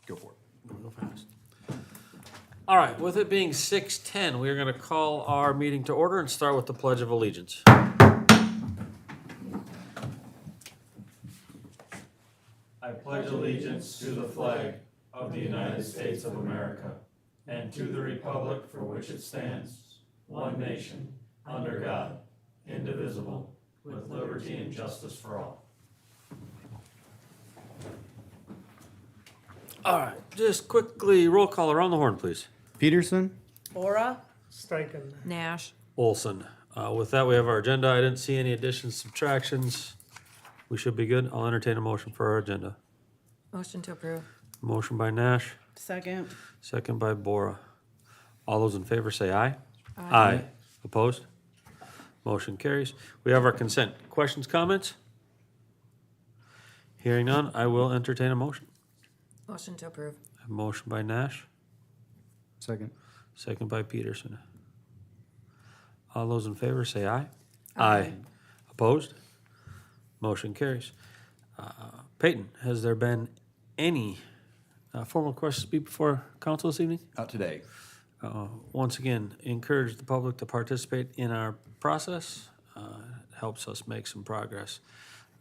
Go for it. Go fast. All right, with it being 6:10, we are going to call our meeting to order and start with the Pledge of Allegiance. I pledge allegiance to the flag of the United States of America and to the republic for which it stands, one nation, under God, indivisible, with liberty and justice for all. All right, just quickly roll call around the horn, please. Peterson? Ora, Steichen. Nash. Olson. With that, we have our agenda. I didn't see any additions, subtractions. We should be good. I'll entertain a motion for our agenda. Motion to approve. Motion by Nash, Second. second by Bora. All those in favor say aye. Aye. Opposed? Motion carries. We have our consent. Questions, comments? Hearing none, I will entertain a motion. Motion to approve. A motion by Nash, Second. second by Peterson. All those in favor say aye. Aye. Opposed? Motion carries. Peyton, has there been any formal questions to speak before council this evening? Not today. Once again, encourage the public to participate in our process. It helps us make some progress.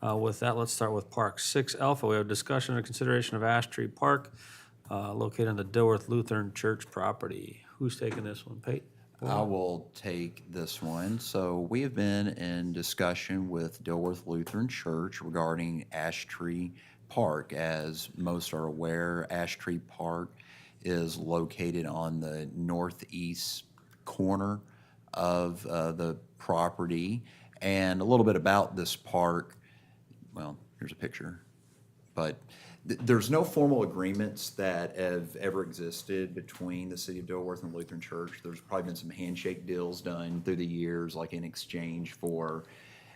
With that, let's start with Park 6 Alpha. We have discussion and consideration of Ash Tree Park, located on the Dilworth Lutheran Church property. Who's taking this one, Peyton? I will take this one. So we have been in discussion with Dilworth Lutheran Church regarding Ash Tree Park. As most are aware, Ash Tree Park is located on the northeast corner of the property. And a little bit about this park, well, here's a picture, but there's no formal agreements that have ever existed between the city of Dilworth and Lutheran Church. There's probably been some handshake deals done through the years, like in exchange for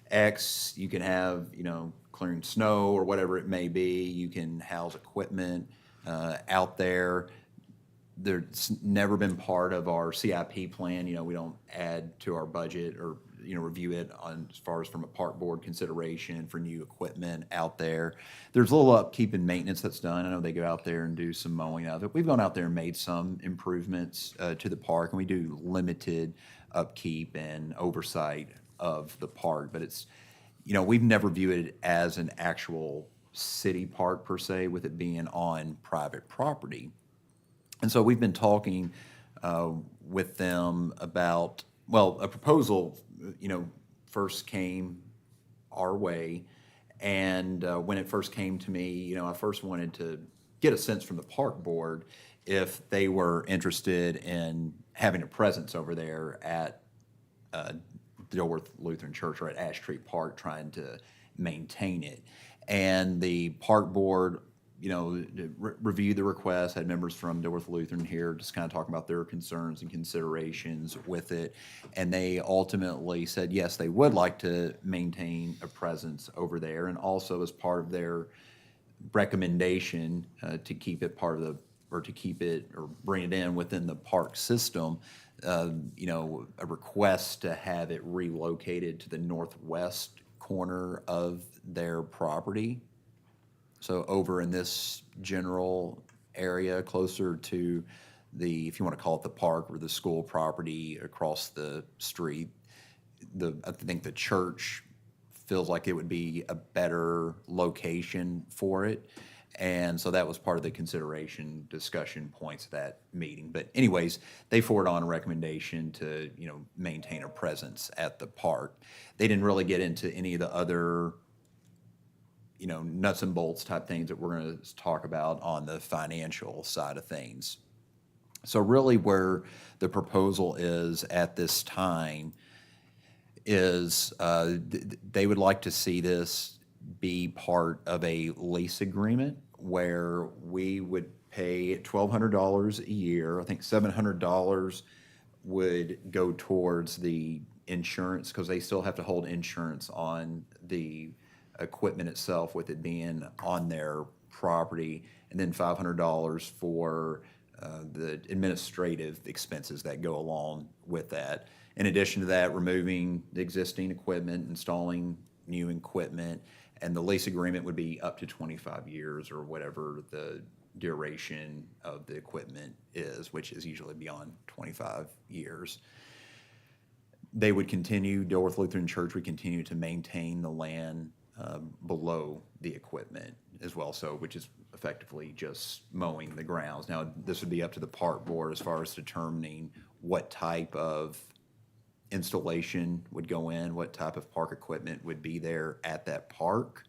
X, you can have, clearing snow or whatever it may be. You can house equipment out there. There's never been part of our CIP plan. We don't add to our budget or review it on as far as from a park board consideration for new equipment out there. There's a little upkeep and maintenance that's done. I know they go out there and do some mowing of it. We've gone out there and made some improvements to the park, and we do limited upkeep and oversight of the park. But it's, we've never viewed it as an actual city park per se, with it being on private property. And so we've been talking with them about, a proposal, first came our way. And when it first came to me, I first wanted to get a sense from the park board if they were interested in having a presence over there at Dilworth Lutheran Church or at Ash Tree Park, trying to maintain it. And the park board, reviewed the request, had members from Dilworth Lutheran here just kind of talking about their concerns and considerations with it. And they ultimately said, yes, they would like to maintain a presence over there. And also as part of their recommendation to keep it part of the, or to keep it or bring it in within the park system, a request to have it relocated to the northwest corner of their property. So over in this general area, closer to the, if you want to call it the park or the school property across the street, I think the church feels like it would be a better location for it. And so that was part of the consideration discussion points of that meeting. But anyways, they forwarded on a recommendation to, maintain a presence at the park. They didn't really get into any of the other nuts and bolts type things that we're going to talk about on the financial side of things. So really where the proposal is at this time is they would like to see this be part of a lease agreement where we would pay $1,200 a year. I think $700 would go towards the insurance, because they still have to hold insurance on the equipment itself with it being on their property, and then $500 for the administrative expenses that go along with that. In addition to that, removing the existing equipment, installing new equipment, and the lease agreement would be up to 25 years or whatever the duration of the equipment is, which is usually beyond 25 years. They would continue, Dilworth Lutheran Church would continue to maintain the land below the equipment as well, so which is effectively just mowing the grounds. Now, this would be up to the park board as far as determining what type of installation would go in, what type of park equipment would be there at that park.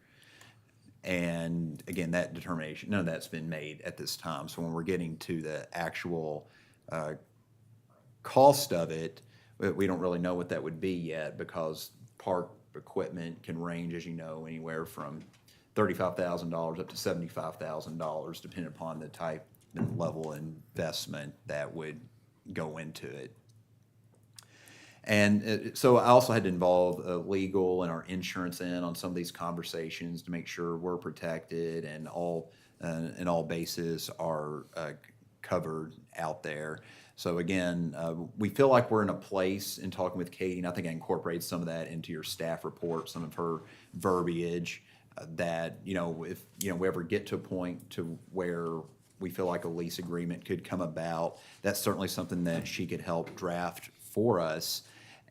And again, that determination, none of that's been made at this time. So when we're getting to the actual cost of it, we don't really know what that would be yet, because park equipment can range, as you know, anywhere from $35,000 up to $75,000, depending upon the type and level of investment that would go into it. And so I also had to involve legal and our insurance in on some of these conversations to make sure we're protected and all bases are covered out there. So again, we feel like we're in a place in talking with Katie, and I think I incorporated some of that into your staff report, some of her verbiage, that, if, we ever get to a point to where we feel like a lease agreement could come about, that's certainly something that she could help draft for us.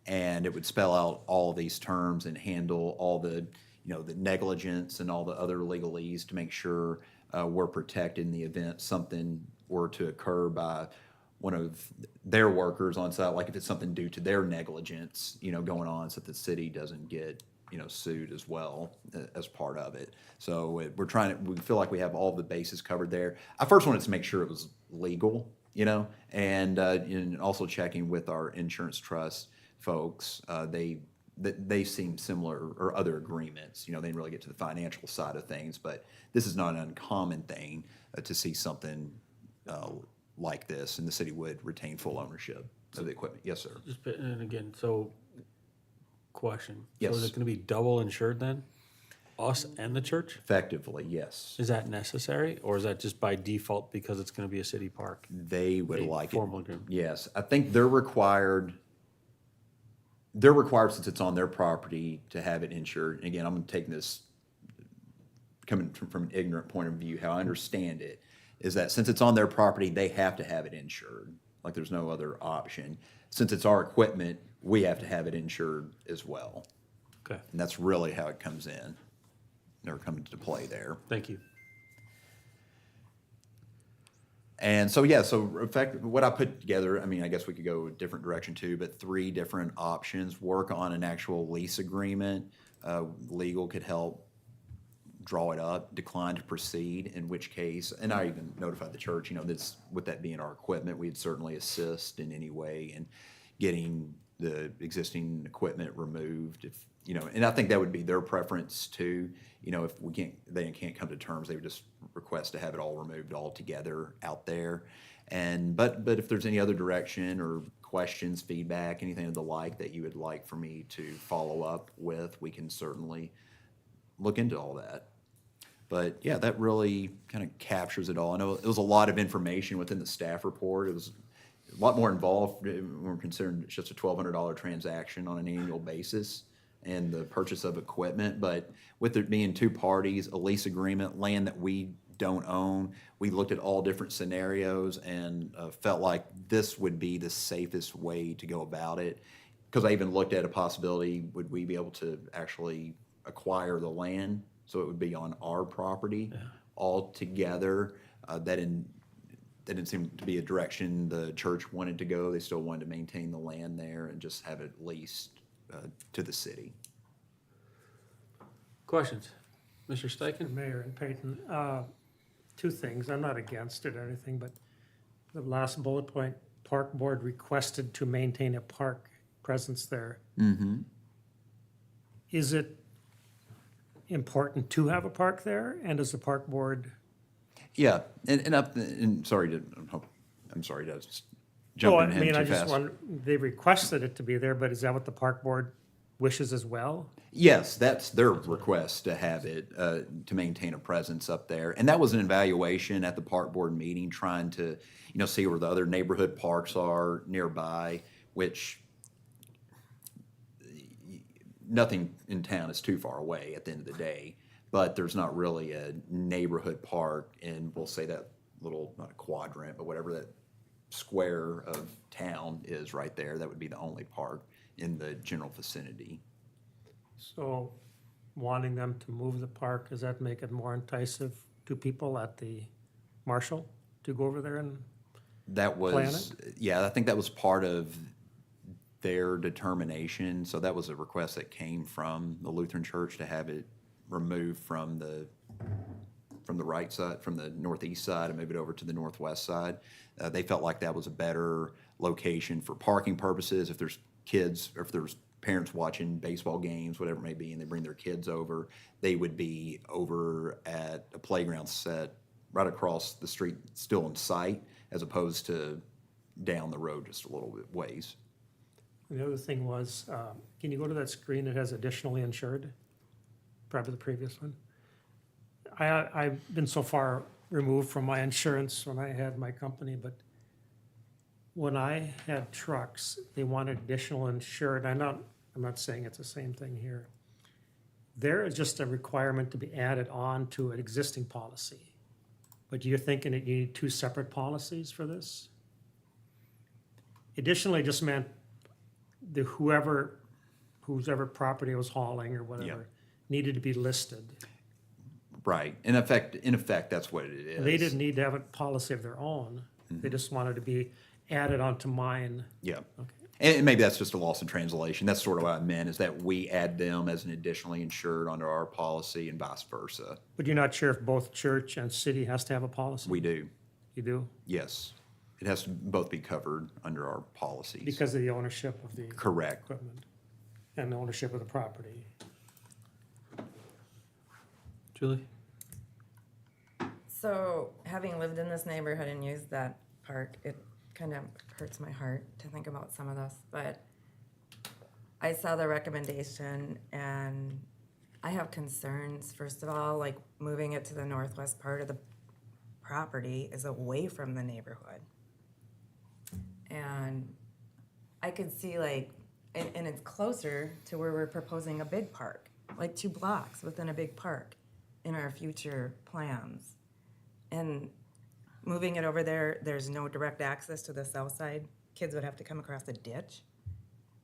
And it would spell out all of these terms and handle all the, the negligence and all the other legalese to make sure we're protected in the event something were to occur by one of their workers on site, like if it's something due to their negligence, going on, so that the city doesn't get, sued as well as part of it. So we feel like we have all the bases covered there. I first wanted to make sure it was legal, and also checking with our insurance trust folks. They seem similar, or other agreements, they didn't really get to the financial side of things, but this is not an uncommon thing to see something like this, and the city would retain full ownership of the equipment. Yes, sir. And again, so, question. Yes. So is it gonna be double insured then? Us and the church? Effectively, yes. Is that necessary, or is that just by default because it's gonna be a city park? They would A like it. formal agreement. Yes, I think they're required, since it's on their property, to have it insured. And again, I'm taking this, coming from an ignorant point of view, how I understand it, is that since it's on their property, they have to have it insured. Like, there's no other option. Since it's our equipment, we have to have it insured as well. Okay, And that's really how it comes in, or comes into play there. thank you. And so, yeah, so in fact, what I put together, I guess we could go a different direction too, but 3 different options: work on an actual lease agreement. Legal could help draw it up, decline to proceed, in which case, and I even notified the church, that's, with that being our equipment, we'd certainly assist in any way in getting the existing equipment removed, if, and I think that would be their preference too. If they can't come to terms, they would just request to have it all removed altogether out there. But if there's any other direction or questions, feedback, anything of the like that you would like for me to follow up with, we can certainly look into all that. But yeah, that really kind of captures it all. I know it was a lot of information within the staff report. It was a lot more involved when we're considering it's just a $1,200 transaction on an annual basis and the purchase of equipment. But with it being 2 parties, a lease agreement, land that we don't own, we looked at all different scenarios and felt like this would be the safest way to go about it. Because I even looked at a possibility, would we be able to actually acquire the land so it would be on our property altogether? That didn't seem to be a direction the church wanted to go. They still wanted to maintain the land there and just have it leased to the city. Questions? Mr. Steichen? Mayor and Peyton, 2 things. I'm not against it or anything, but the last bullet point, park board requested to maintain a park presence there. Mm-hmm. Is it important to have a park there? And does the park board? Yeah, and sorry to just jump in too I just fast. want, they requested it to be there, but is that what the park board wishes as well? Yes, that's their request to have it, to maintain a presence up there. And that was an evaluation at the park board meeting, trying to, see where the other neighborhood parks are nearby, which nothing in town is too far away at the end of the day. But there's not really a neighborhood park in, we'll say that, little, not a quadrant, but whatever that square of town is right there, that would be the only park in the general vicinity. So wanting them to move the park, does that make it more enticing to people at the Marshall to go over there and, That Plan was, yeah, I think that was part of their determination. So that was a request that came from the Lutheran Church to have it removed from the right side, from the northeast side, and move it over to the northwest side. They felt like that was a better location for parking purposes. If there's kids, or if there's parents watching baseball games, whatever it may be, and they bring their kids over, they would be over at a playground set right across the street, still in sight, as opposed to down the road just a little bit ways. and the other thing was, can you go to that screen that has additionally insured? Probably the previous one. I've been so far removed from my insurance when I had my company, but when I had trucks, they wanted additional insured. I'm not saying it's the same thing here. There is just a requirement to be added on to an existing policy. But you're thinking that you need two separate policies for this? Additionally just meant the whose ever property was hauling or whatever needed to be listed. Right. In effect, that's what it is. And they didn't need to have a policy of their own. They just wanted to be added onto mine. Yeah. Okay. And maybe that's just a loss in translation. That's sort of what I meant, is that we add them as an additionally insured under our policy and vice versa. But you're not sure if both church and city has to have a policy? We do, You do? yes. It has to both be covered under our policies. Because of the ownership of the Correct. equipment and the ownership of the property. Julie? So, having lived in this neighborhood and used that park, it kind of hurts my heart to think about some of this, but I saw the recommendation and I have concerns. First of all, like moving it to the northwest part of the property is away from the neighborhood. And I could see like, and it's closer to where we're proposing a big park, like 2 blocks within a big park in our future plans. And moving it over there, there's no direct access to the south side. Kids would have to come across a ditch.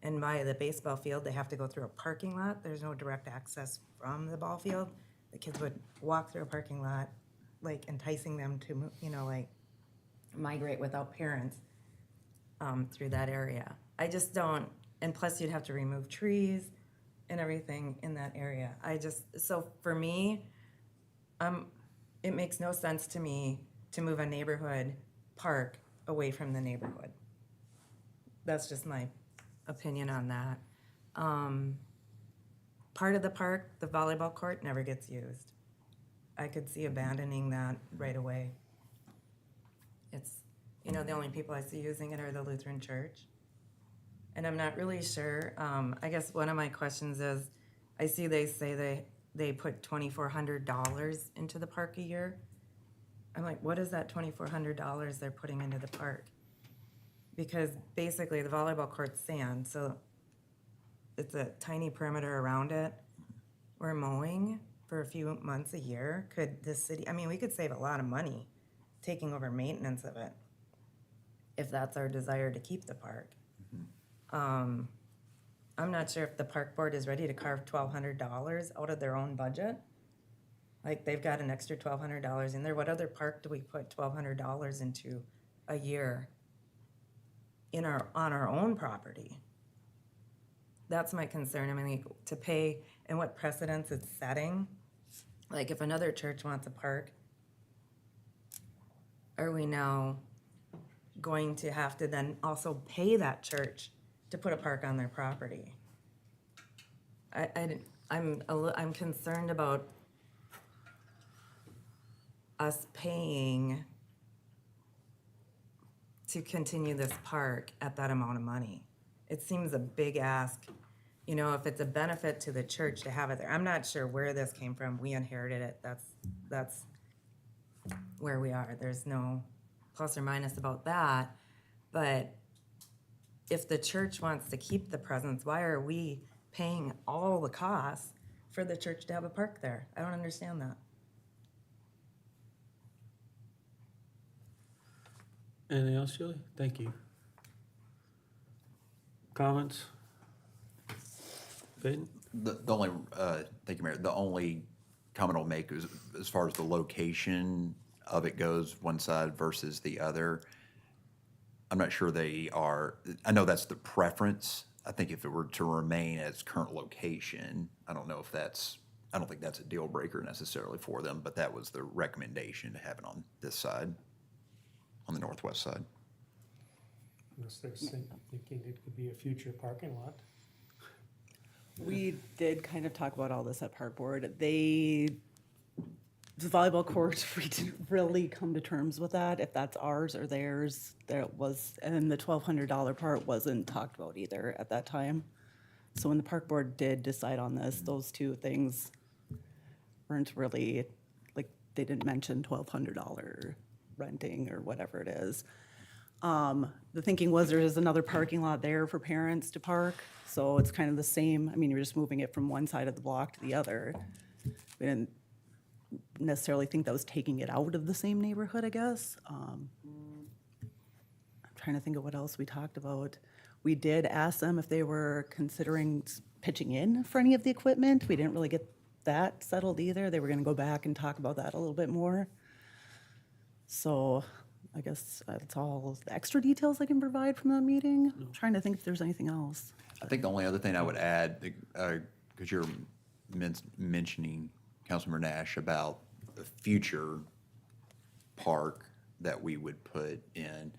And by the baseball field, they have to go through a parking lot. There's no direct access from the ball field. The kids would walk through a parking lot, like enticing them to, like migrate without parents through that area. I just don't, and plus you'd have to remove trees and everything in that area. So for me, it makes no sense to me to move a neighborhood park away from the neighborhood. That's just my opinion on that. Part of the park, the volleyball court, never gets used. I could see abandoning that right away. It's, the only people I see using it are the Lutheran Church. And I'm not really sure. I guess one of my questions is, I see they say they put $2,400 into the park a year. I'm like, what is that $2,400 they're putting into the park? Because basically the volleyball court's sand, so it's a tiny perimeter around it. We're mowing for a few months a year. Could the city, we could save a lot of money taking over maintenance of it if that's our desire to keep the park. I'm not sure if the park board is ready to carve $1,200 out of their own budget. Like, they've got an extra $1,200 in there. What other park do we put $1,200 into a year on our own property? That's my concern. To pay and what precedence it's setting. Like, if another church wants a park, are we now going to have to then also pay that church to put a park on their property? I'm concerned about us paying to continue this park at that amount of money. It seems a big ask, if it's a benefit to the church to have it there. I'm not sure where this came from. We inherited it. That's where we are. There's no plus or minus about that. But if the church wants to keep the presence, why are we paying all the costs for the church to have a park there? I don't understand that. Anything else, Julie? Thank you. Comments? Peyton? The only, thank you, Mayor, the only comment I'll make is, as far as the location of it goes, one side versus the other, I'm not sure they are, I know that's the preference. I think if it were to remain at its current location, I don't know if that's, I don't think that's a deal breaker necessarily for them, but that was the recommendation to have it on this side, on the northwest side. Unless they're thinking it could be a future parking lot. We did kind of talk about all this at Park Board. The volleyball court, we didn't really come to terms with that, if that's ours or theirs. There was, and the $1,200 part wasn't talked about either at that time. So when the Park Board did decide on this, those two things weren't really, like, they didn't mention $1,200 renting or whatever it is. The thinking was there is another parking lot there for parents to park, so it's kind of the same. I mean, you're just moving it from one side of the block to the other. We didn't necessarily think that was taking it out of the same neighborhood, I guess. I'm trying to think of what else we talked about. We did ask them if they were considering pitching in for any of the equipment. We didn't really get that settled either. They were gonna go back and talk about that a little bit more. So I guess that's all the extra details I can provide from that meeting. I'm trying to think if there's anything else. I think the only other thing I would add, because you're mentioning, Councilmember Nash, about the future park that we would put in.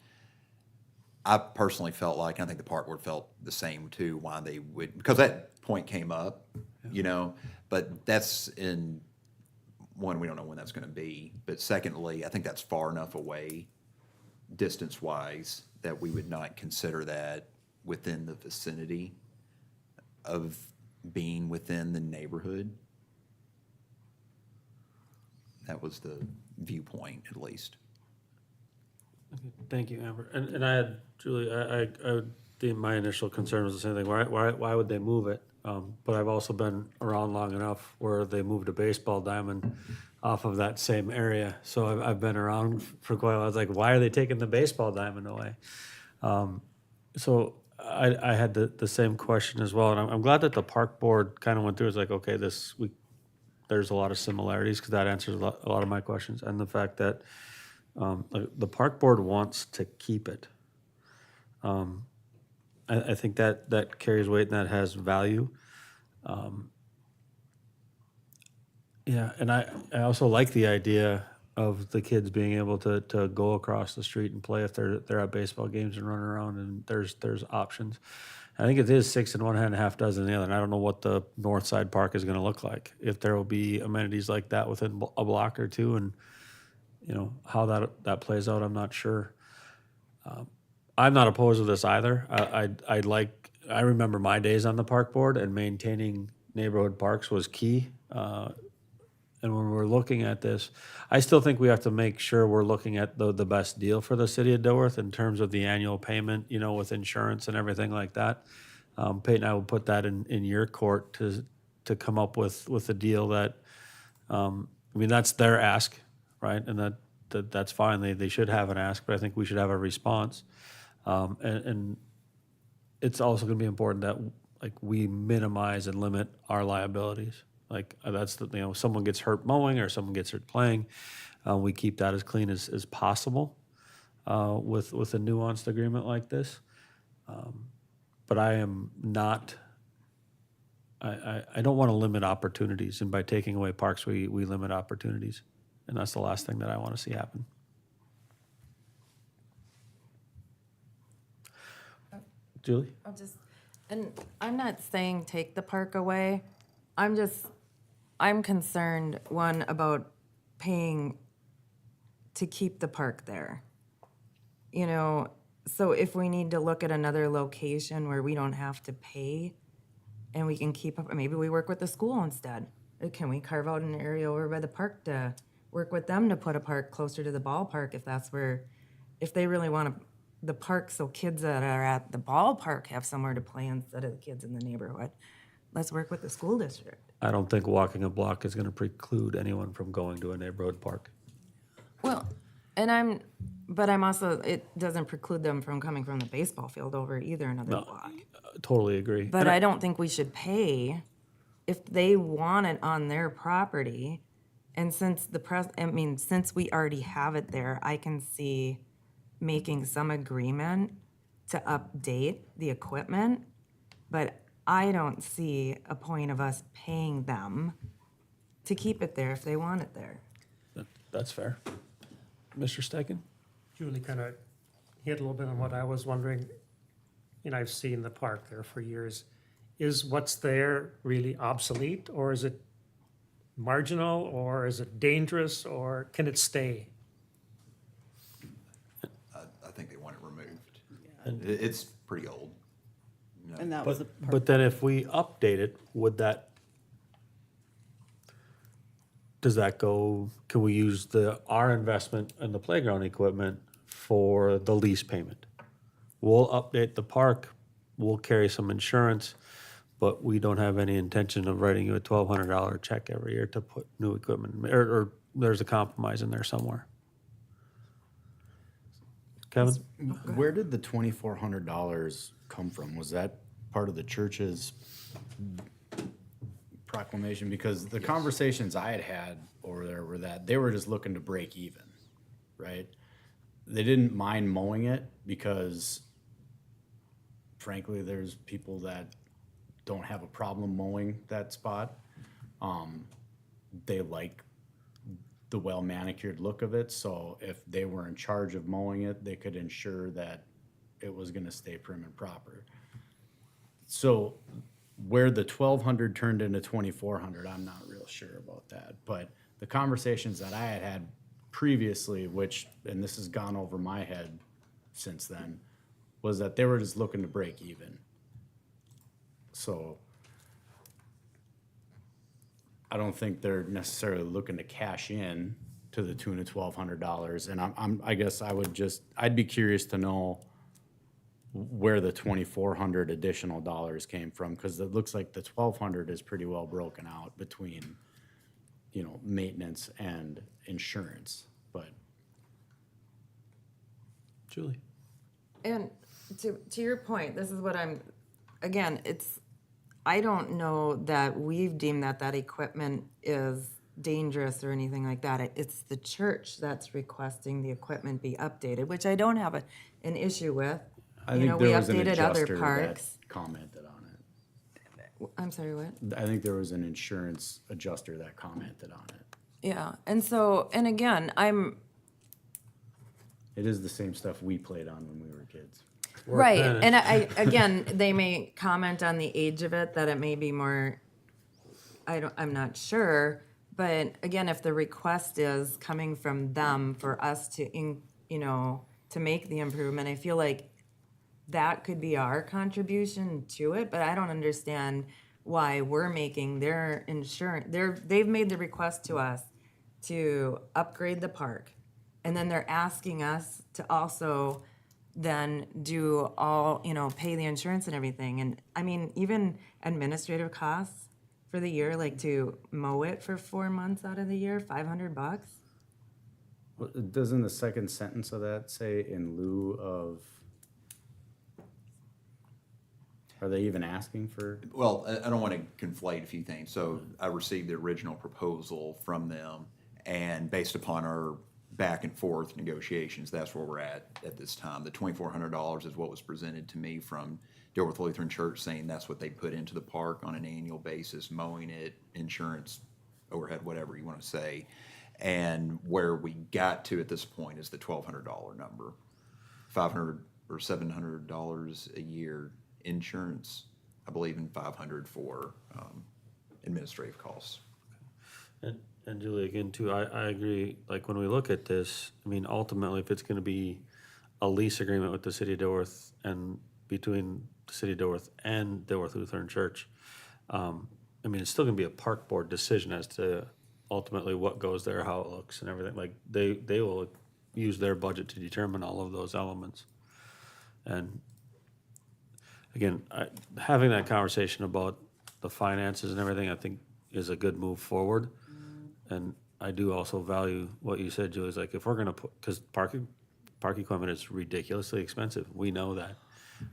I personally felt like, and I think the park board felt the same too, why they would, because that point came up, you know, but that's in, one, we don't know when that's gonna be, but secondly, I think that's far enough away, distance-wise, that we would not consider that within the vicinity of being within the neighborhood. That was the viewpoint, at least. Thank you, Amber. And I had, Julie, my initial concern was the same thing. Why would they move it? But I've also been around long enough where they moved a baseball diamond off of that same area. So I've been around for quite a while. I was like, why are they taking the baseball diamond away? So I had the same question as well. And I'm glad that the park board kind of went through. It's like, okay, there's a lot of similarities, because that answers a lot of my questions. And the fact that the park board wants to keep it. I think that carries weight and that has value. Yeah, and I also like the idea of the kids being able to go across the street and play if they're at baseball games and run around, and there's options. I think it is 6 in one hand, half dozen in the other, and I don't know what the north side park is gonna look like. If there will be amenities like that within a block or two, and you know, how that plays out, I'm not sure. I'm not opposed to this either. I remember my days on the park board, and maintaining neighborhood parks was key. And when we're looking at this, I still think we have to make sure we're looking at the best deal for the city of Dilworth in terms of the annual payment, you know, with insurance and everything like that. Peyton, I will put that in your court to come up with a deal that, I mean, that's their ask, right? And that's fine. They should have an ask, but I think we should have a response. And it's also going to be important that, like, we minimize and limit our liabilities. Like, that's the, you know, someone gets hurt mowing or someone gets hurt playing, we keep that as clean as possible with a nuanced agreement like this. But I am not, I don't want to limit opportunities, and by taking away parks, we limit opportunities. And that's the last thing that I want to see happen. Julie? And I'm not saying take the park away. I'm concerned, one, about paying to keep the park there. You know, so if we need to look at another location where we don't have to pay and we can keep up, maybe we work with the school instead. Can we carve out an area over by the park to work with them to put a park closer to the ballpark if that's where, if they really want the park so kids that are at the ballpark have somewhere to play instead of the kids in the neighborhood. Let's work with the school district. I don't think walking a block is going to preclude anyone from going to a neighborhood park. Well, but I'm also, it doesn't preclude them from coming from the baseball field over either another No, block. Totally agree. But I don't think we should pay if they want it on their property. And since since we already have it there, I can see making some agreement to update the equipment. But I don't see a point of us paying them to keep it there if they want it there. That's fair. Mr. Stecken? Julie kind of hit a little bit on what I was wondering, and I've seen the park there for years. Is what's there really obsolete, or is it marginal, or is it dangerous, or can it stay? I think they want it removed. It's pretty old. You know. And that was the part. But then if we update it, does that go, can we use our investment in the playground equipment for the lease payment? We'll update the park, we'll carry some insurance, but we don't have any intention of writing you a $1,200 check every year to put new equipment, or there's a compromise in there somewhere. Kevin? Where did the $2,400 come from? Was that part of the church's proclamation? Because the conversations I had over there were that they were just looking to break even, right? They didn't mind mowing it because, frankly, there's people that don't have a problem mowing that spot. They like the well manicured look of it, so if they were in charge of mowing it, they could ensure that it was gonna stay prim and proper. So where the 1,200 turned into 2,400, I'm not real sure about that. But the conversations that I had previously, and this has gone over my head since then, was that they were just looking to break even. So I don't think they're necessarily looking to cash in to the tune of $1,200. And I guess I'd be curious to know where the 2,400 additional dollars came from, because it looks like the 1,200 is pretty well broken out between, maintenance and insurance. But Julie? And to your point, this is what I don't know that we've deemed that equipment is dangerous or anything like that. It's the church that's requesting the equipment be updated, which I don't have an issue with. I You think know, we there was an updated other adjuster that parks. commented on it. I'm sorry, what? I think there was an insurance adjuster that commented on it. Yeah, and again, It is the same stuff we played on when we were kids. right, finished. and again, they may comment on the age of it, that it may be more, I'm not sure, but again, if the request is coming from them for us to, to make the improvement, I feel like that could be our contribution to it, but I don't understand why we're making their insurance, they've made the request to us to upgrade the park, and then they're asking us to also then do all, pay the insurance and everything. And I mean, even administrative costs for the year, like to mow it for 4 months out of the year, $500. Well, doesn't the second sentence of that say in lieu of? Are they even asking for? Well, I don't want to conflate a few things. So I received the original proposal from them, and based upon our back and forth negotiations, that's where we're at this time. The $2,400 is what was presented to me from Dilworth Lutheran Church, saying that's what they put into the park on an annual basis, mowing it, insurance, overhead, whatever you want to say. And where we got to at this point is the $1,200 number, $500 or $700 a year insurance, I believe, in $500 for administrative costs. And Julie, again, too, I agree, like, when we look at this, I mean, ultimately, if it's gonna be a lease agreement with the city of Dilworth and between the city of Dilworth and Dilworth Lutheran Church, I mean, it's still gonna be a park board decision as to ultimately what goes there, how it looks and everything. Like, they will use their budget to determine all of those elements. And again, having that conversation about the finances and everything, I think is a good move forward. And I do also value what you said, Julie, is like if we're gonna put, because park equipment is ridiculously expensive, we know that.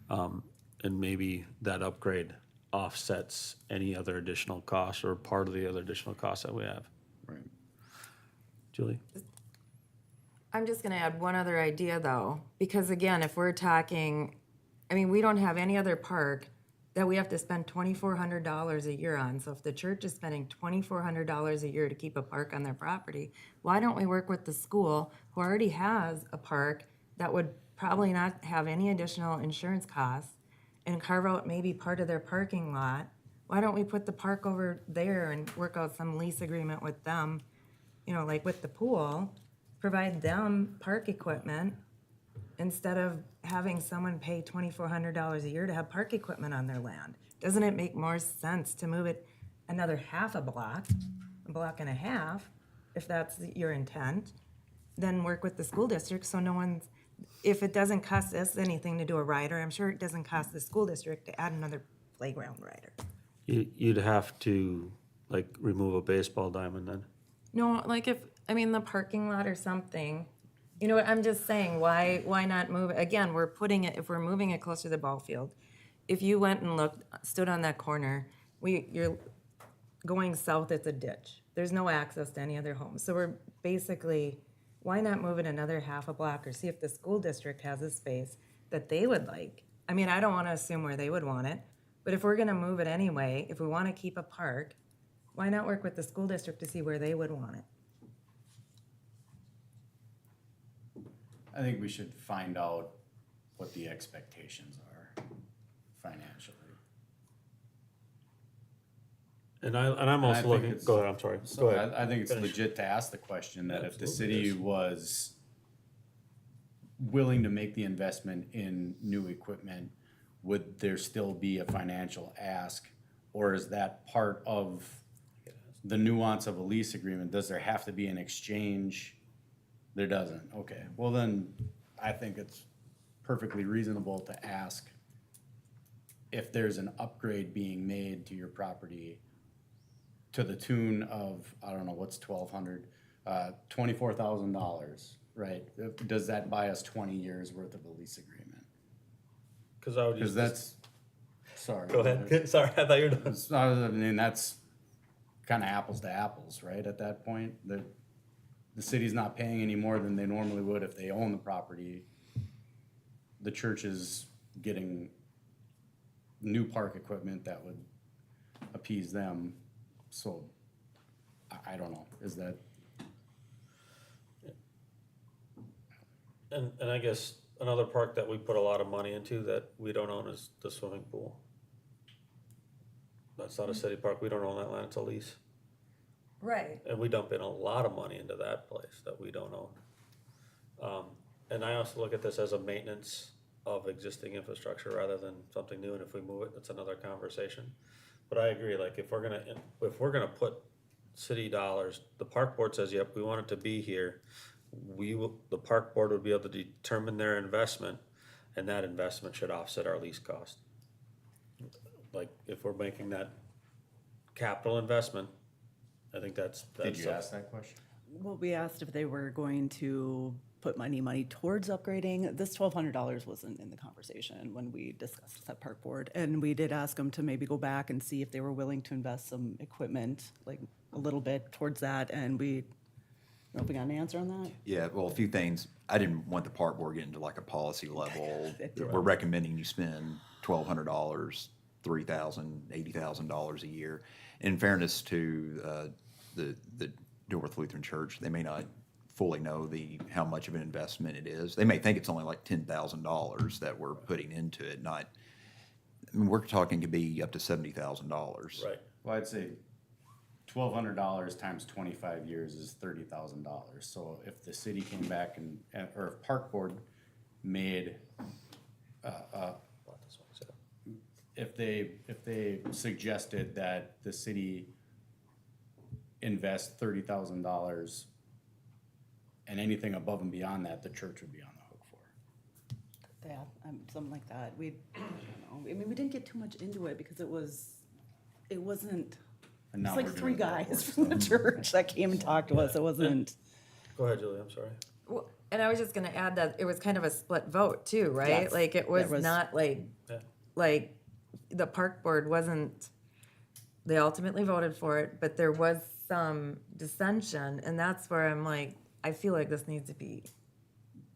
And maybe that upgrade offsets any other additional costs or part of the other additional costs that we have. Right. Julie? I'm just gonna add one other idea though, because again, if we're talking, I mean, we don't have any other park that we have to spend $2,400 a year on. So if the church is spending $2,400 a year to keep a park on their property, why don't we work with the school who already has a park that would probably not have any additional insurance costs and carve out maybe part of their parking lot? Why don't we put the park over there and work out some lease agreement with them, you know, like with the pool, provide them park equipment instead of having someone pay $2,400 a year to have park equipment on their land? Doesn't it make more sense to move it another half a block and a half, if that's your intent, than work with the school district so no one's, if it doesn't cost us anything to do a rider, I'm sure it doesn't cost the school district to add another playground rider. You'd have to like remove a baseball diamond then. No, like if, I mean, the parking lot or something, you know what, I'm just saying, why not move it? Again, we're putting it, if we're moving it closer to the ball field, if you went and stood on that corner, you're going south, it's a ditch. There's no access to any other homes. So we're basically, why not move it another half a block or see if the school district has a space that they would like? I mean, I don't want to assume where they would want it, but if we're going to move it anyway, if we want to keep a park, why not work with the school district to see where they would want it? I think we should find out what the expectations are financially. And I'm I also think looking, it's- go ahead, I'm sorry. So Go ahead. I think it's Finish. legit to ask the question that if the Absolutely city is. was willing to make the investment in new equipment, would there still be a financial ask? Or is that part of the nuance of a lease agreement? Does there have to be an exchange? There doesn't, okay. Well, then, I think it's perfectly reasonable to ask if there's an upgrade being made to your property to the tune of, I don't know, what's $1,200, $24,000, right? Does that buy us 20 years worth of a lease agreement? Because I would Because use. that's, sorry. Go ahead. Sorry, I thought you were done. I mean, that's kind of apples to apples, right, at that point? The city's not paying any more than they normally would if they own the property. The church is getting new park equipment that would appease them, so I don't know, is that, And I guess another park that we put a lot of money into that we don't own is the swimming pool. That's not a city park, we don't own that land, it's a lease. Right. And we dump in a lot of money into that place that we don't own. And I also look at this as a maintenance of existing infrastructure rather than something new, and if we move it, that's another conversation. But I agree, like, if we're gonna put city dollars, the park board says, yep, we want it to be here. The park board would be able to determine their investment, and that investment should offset our lease cost. Like, if we're making that capital investment, I think that's. did you ask that question? Well, we asked if they were going to put money towards upgrading. This $1,200 wasn't in the conversation when we discussed this at Park Board. And we did ask them to maybe go back and see if they were willing to invest some equipment, like a little bit towards that. And we, I don't know if we got an answer on that. Yeah, well, a few things. I didn't want the park board getting to like a policy level. We're recommending you spend $1,200, $3,000, $80,000 a year. In fairness to the Dilworth Lutheran Church, they may not fully know how much of an investment it is. They may think it's only like $10,000 that we're putting into it. Not, I mean, we're talking could be up to $70,000. Right. Well, I'd say $1,200 times 25 years is $30,000. So if the city came back or if Park Board made, if they suggested that the city invest $30,000 and anything above and beyond that, the church would be on the hook for. Yeah, something like that. I don't know. I mean, we didn't get too much into it because it wasn't, And now It's we're like doing 3 the guys airport from the stuff. church that came and talked to us. It wasn't, Go ahead, Julie, I'm sorry. Well, and I was just gonna add that it was kind of a split vote too, right? Yes, Like it was there was- not like, Yeah. like the park board wasn't, they ultimately voted for it, but there was some dissension, and that's where I'm like, I feel like this needs to be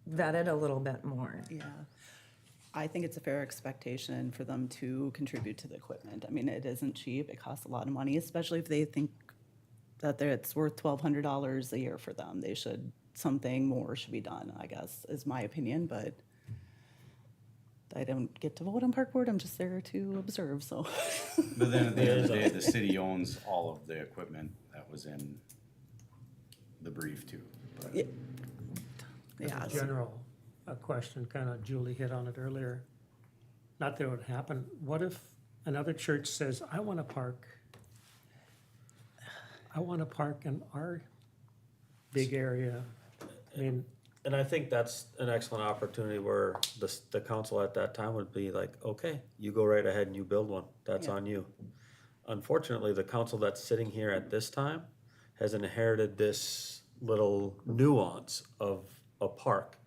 vetted a little bit more. yeah. I think it's a fair expectation for them to contribute to the equipment. I mean, it isn't cheap. It costs a lot of money, especially if they think that it's worth $1,200 a year for them. They should, something more should be done, I guess, is my opinion, but I don't get to vote on park board. I'm just there to observe, so. But then at the end of the day, the city owns all of the equipment that was in the brief too. But Yeah. As Yeah, a it's- general question, kind of Julie hit on it earlier. Not that it would happen. What if another church says, I want to park in our big area? I mean, And I think that's an excellent opportunity where the council at that time would be like, okay, you go right ahead and you build one, that's Yeah. on you. Unfortunately, the council that's sitting here at this time has inherited this little nuance of a park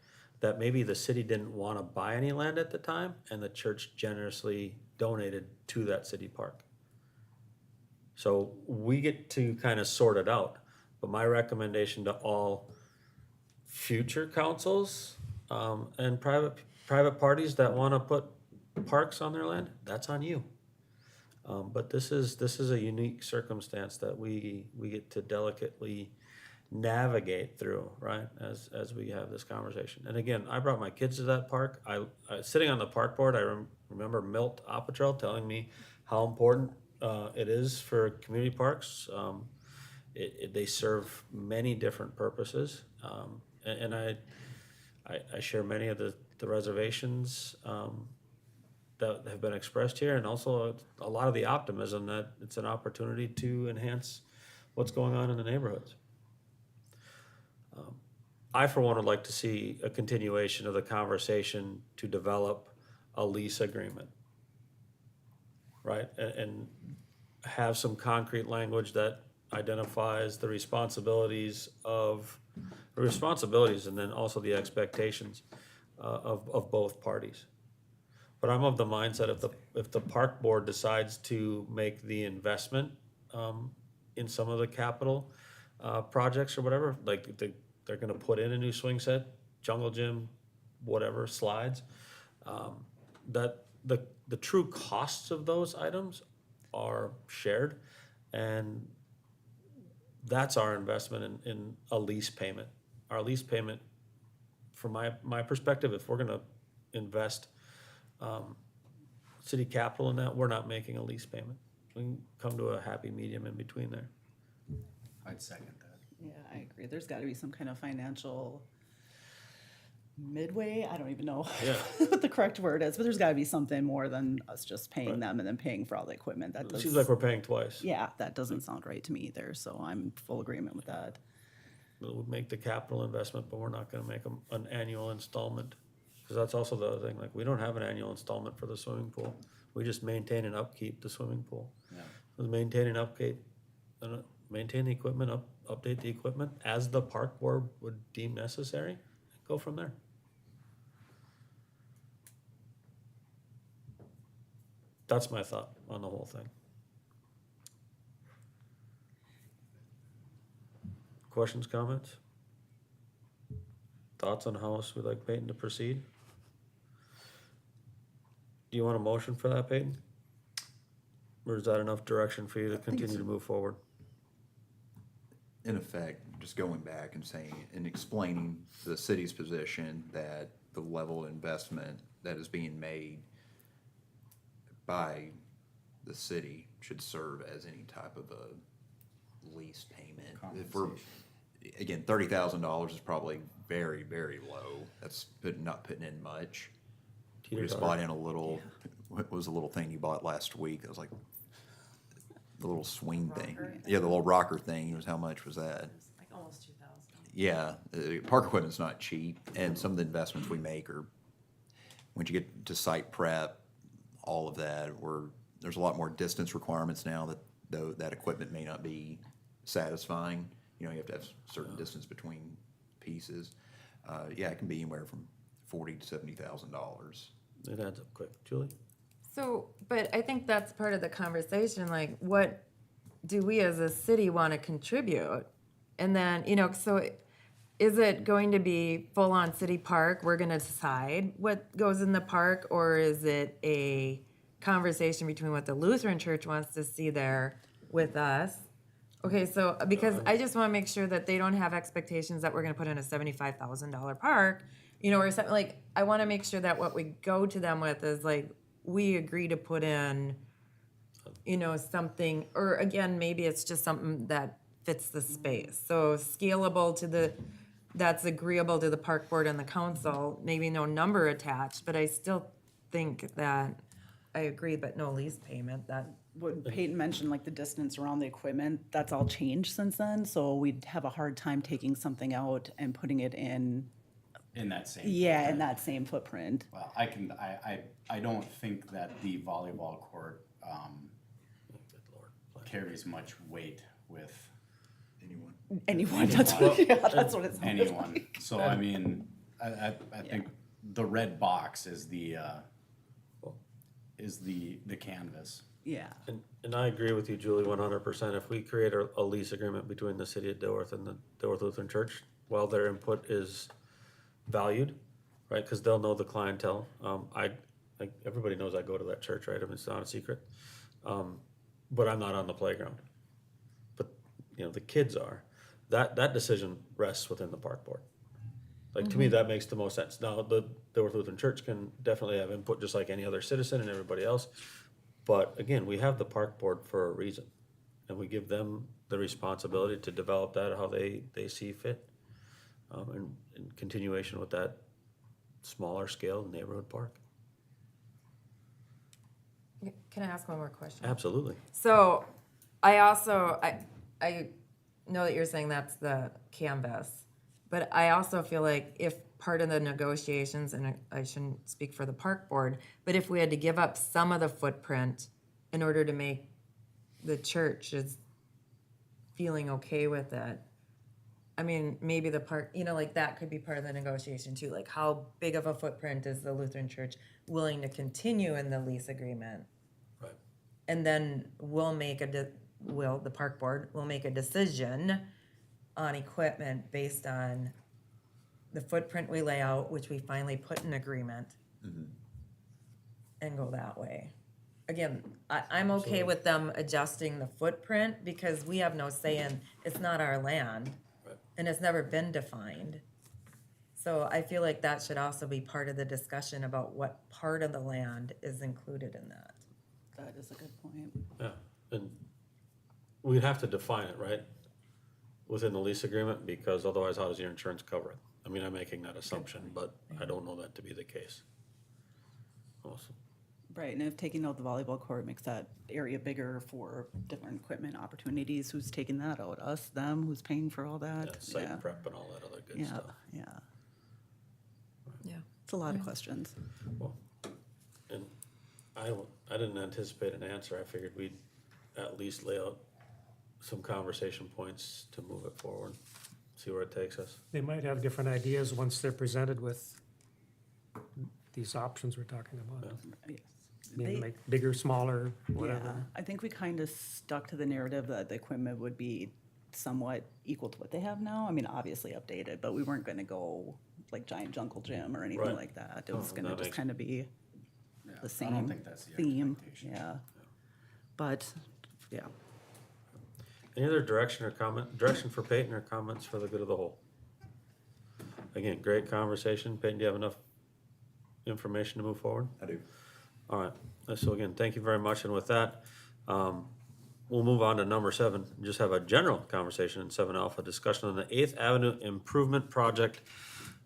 that maybe the city didn't want to buy any land at the time, and the church generously donated to that city park. So we get to kind of sort it out, but my recommendation to all future councils, and private parties that wanna put parks on their land, that's on you. But this is a unique circumstance that we get to delicately navigate through, right, as we have this conversation. And again, I brought my kids to that park. I sitting on the park board, I remember Milt Apotral telling me how important it is for community parks. They serve many different purposes, and I share many of the reservations that have been expressed here, and also a lot of the optimism that it's an opportunity to enhance what's going on in the neighborhoods. I, for one, would like to see a continuation of the conversation to develop a lease agreement, right? And have some concrete language that identifies the responsibilities and then also the expectations of both parties. But I'm of the mindset if the park board decides to make the investment in some of the capital projects or whatever, like they're gonna put in a new swing set, jungle gym, whatever, slides, that the true costs of those items are shared, and that's our investment in a lease payment. Our lease payment, from my perspective, if we're gonna invest city capital in that, we're not making a lease payment. We can come to a happy medium in between there. I'd second that. Yeah, I agree. There's gotta be some kind of financial midway. I don't even know Yeah. what the correct word is, but there's gotta be something more than us just paying Right. them and then paying for all the equipment. That It does, seems like we're paying twice. yeah, that doesn't sound right to me either, so I'm full agreement with that. We'll make the capital investment, but we're not gonna make an annual installment. Cause that's also the other thing, like, we don't have an annual installment for the swimming pool. We just maintain and upkeep the swimming pool. Yeah. Just maintain and upkeep, maintain the equipment, update the equipment as the park board would deem necessary, go from there. That's my thought on the whole thing. Questions, comments? Thoughts on how else we'd like Peyton to proceed? Do you want a motion for that, Peyton? Or is that enough direction for you to continue to move forward? In effect, just going back and saying, and explaining the city's position that the level of investment that is being made by the city should serve as any type of a lease payment. If we're, again, $30,000 is probably very, very low. That's not putting in much. We just bought in a little, what was the little thing you bought last week? It was like the little swing thing. Yeah, the little rocker thing. How much was that? Like almost 2,000. Yeah, park equipment's not cheap, and some of the investments we make are, once you get to site prep, all of that, there's a lot more distance requirements now that though that equipment may not be satisfying. You know, you have to have certain distance between pieces. Yeah, it can be anywhere from $40,000 to $70,000. It adds up quick. Julie? So, but I think that's part of the conversation, like, what do we as a city want to contribute? And then, so is it going to be full-on city park? We're going to decide what goes in the park, or is it a conversation between what the Lutheran Church wants to see there with us? Okay, so, because I just want to make sure that they don't have expectations that we're going to put in a $75,000 park, or something, like, I want to make sure that what we go to them with is like, we agree to put in, something, or again, maybe it's just something that fits the space. So scalable that's agreeable to the park board and the council, maybe no number attached, but I still think that, I agree, but no lease payment, that, What Peyton mentioned, like the distance around the equipment, that's all changed since then, so we'd have a hard time taking something out and putting it in, In that same. yeah, in that same footprint. Well, I don't think that the volleyball court, carries much weight with Anyone, that's what, yeah, that's what it sounds anyone. like. So, I mean, I think the red box is the canvas. Yeah, And I agree with you, Julie, 100%. If we create a lease agreement between the city of Dilworth and the Dilworth Lutheran Church, while their input is valued, right, because they'll know the clientele. Everybody knows I go to that church, right? I mean, it's not a secret. But I'm not on the playground. But, the kids are. That decision rests within the park board. Like, to me, that makes the most sense. Now, the Dilworth Lutheran Church can definitely have input just like any other citizen and everybody else. But again, we have the park board for a reason. And we give them the responsibility to develop that how they see fit. And in continuation with that smaller scale neighborhood park. can I ask one more question? Absolutely. So, I also, I know that you're saying that's the canvas, but I also feel like if part of the negotiations, and I shouldn't speak for the park board, but if we had to give up some of the footprint in order to make the churches feeling okay with it, I mean, maybe the park, like that could be part of the negotiation too. Like, how big of a footprint is the Lutheran Church willing to continue in the lease agreement? Right. And then the park board will make a decision on equipment based on the footprint we lay out, which we finally put in agreement, and go that way. Again, I'm okay with them adjusting the footprint because we have no say in, it's not our land. Right. And it's never been defined. So I feel like that should also be part of the discussion about what part of the land is included in that. that is a good point. Yeah, and we'd have to define it, right? Within the lease agreement, because otherwise how does your insurance cover it? I mean, I'm making that assumption, but I don't know that to be the case. Awesome. Right, and if taking out the volleyball court makes that area bigger for different equipment opportunities, who's taking that out? Us, them, who's paying for all Yeah, that? site prep and all that other good Yeah, stuff. yeah, Yeah. it's a lot of questions. Well, and I didn't anticipate an answer. I figured we'd at least lay out some conversation points to move it forward, see where it takes us. They might have different ideas once they're presented with these options we're talking about. Yes. Maybe They- make bigger, smaller, Yeah, whatever. I think we kind of stuck to the narrative that the equipment would be somewhat equal to what they have now. I mean, obviously updated, but we weren't gonna go like giant jungle gym or anything Right. like that. It No, was gonna that just makes- kind of be Yeah, the I same don't think that's the theme, expectation. yeah. But, yeah, Any other direction for Peyton or comments for the good of the whole? Again, great conversation. Peyton, do you have enough information to move forward? I do. All right, so again, thank you very much, and with that, we'll move on to number 7, just have a general conversation in 7 Alpha, discussion on the 8th Avenue Improvement Project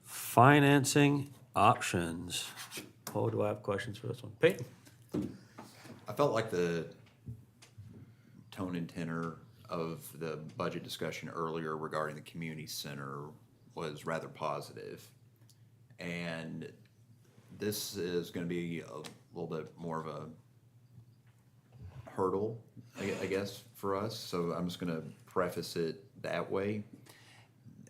financing options. Oh, do I have questions for this one? Peyton? I felt like the tone and tenor of the budget discussion earlier regarding the community center was rather positive. And this is gonna be a little bit more of a hurdle I guess, for us, so I'm just gonna preface it that way.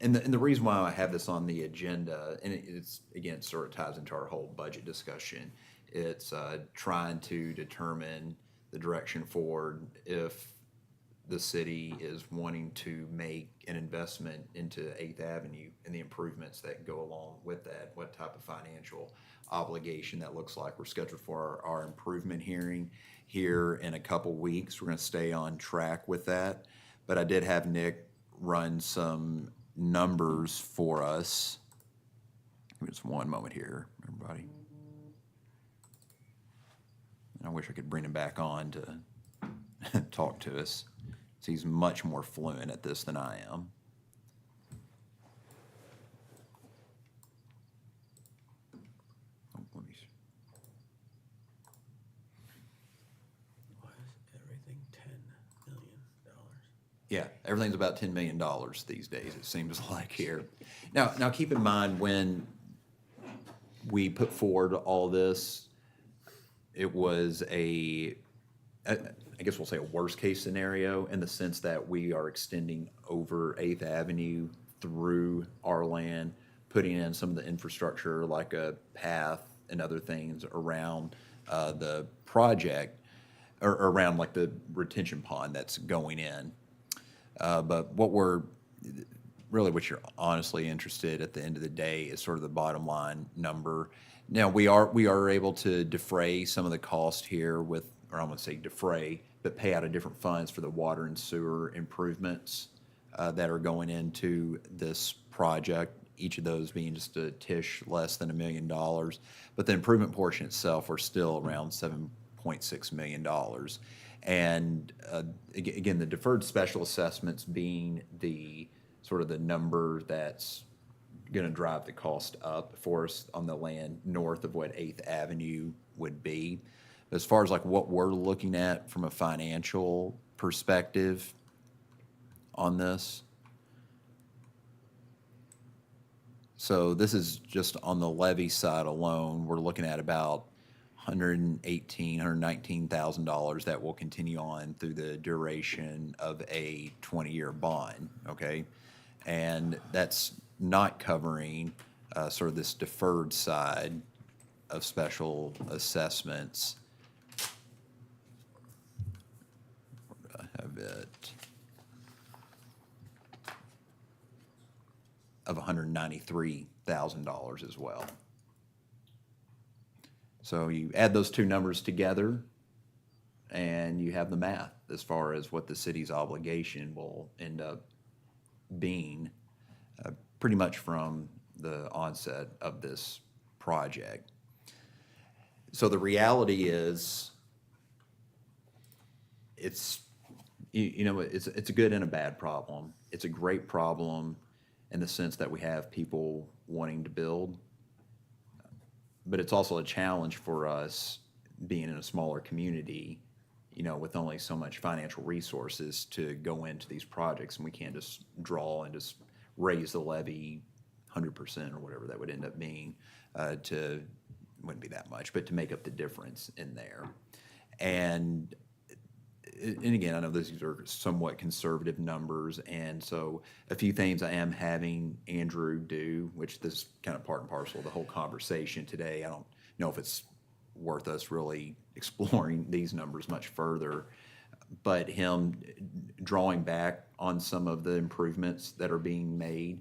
And the reason why I have this on the agenda, and it's, again, sort of ties into our whole budget discussion, it's trying to determine the direction forward if the city is wanting to make an investment into Eighth Avenue and the improvements that go along with that, what type of financial obligation that looks like. We're scheduled for our improvement hearing here in a couple weeks. We're gonna stay on track with that. But I did have Nick run some numbers for us. Give me just one moment here, everybody. I wish I could bring him back on to talk to us. So he's much more fluent at this than I am. Oh, let me see. Why is everything $10 million? Yeah, everything's about $10 million these days, it seems like here. Now keep in mind, when we put forward all this, it was I guess we'll say a worst-case scenario, in the sense that we are extending over 8th Avenue through our land, putting in some of the infrastructure like a path and other things around the project, or around like the retention pond that's going in. But what you're honestly interested at the end of the day is sort of the bottom line number. Now, we are able to defray some of the cost here with, or I'm gonna say defray, but pay out of different funds for the water and sewer improvements that are going into this project, each of those being just a tish less than $1 million. But the improvement portion itself, we're still around $7.6 million. And again, the deferred special assessments being the sort of the number that's gonna drive the cost up for us on the land north of what 8th Avenue would be. As far as like what we're looking at from a financial perspective on this. So this is just on the levy side alone, we're looking at about $119,000 that will continue on through the duration of a 20-year bond, okay? And that's not covering sort of this deferred side of special assessments. Where do I have it? Of $193,000 as well. So you add those two numbers together and you have the math as far as what the city's obligation will end up being pretty much from the onset of this project. So the reality is, it's a good and a bad problem. It's a great problem in the sense that we have people wanting to build, but it's also a challenge for us being in a smaller community, with only so much financial resources to go into these projects, and we can't just draw and just raise the levy 100% or whatever that would end up being wouldn't be that much, but to make up the difference in there. And again, I know these are somewhat conservative numbers, and so a few things I am having Andrew do, which this is kind of part and parcel of the whole conversation today. I don't know if it's worth us really exploring these numbers much further, but him drawing back on some of the improvements that are being made,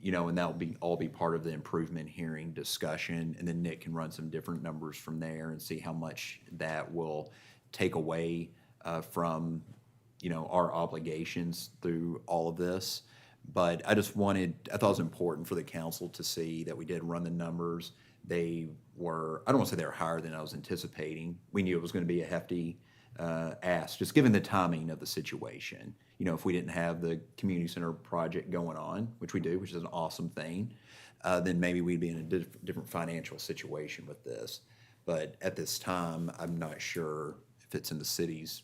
and that'll all be part of the improvement hearing discussion, and then Nick can run some different numbers from there and see how much that will take away from our obligations through all of this. But I thought it was important for the council to see that we did run the numbers. They were, I don't want to say they were higher than I was anticipating. We knew it was going to be a hefty ask, just given the timing of the situation. If we didn't have the community center project going on, which we do, which is an awesome thing, then maybe we'd be in a different financial situation with this. But at this time, I'm not sure if it's in the city's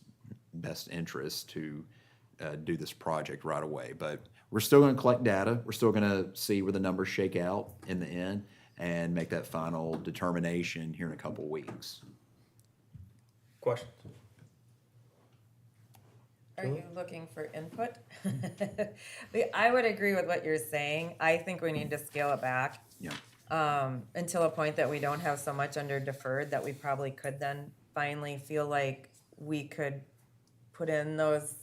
best interest to do this project right away. But we're still going to collect data. We're still going to see where the numbers shake out in the end and make that final determination here in a couple of weeks. Questions? Are you looking for input? I would agree with what you're saying. I think we need to scale it back Yeah. until a point that we don't have so much under deferred that we probably could then finally feel like we could put in those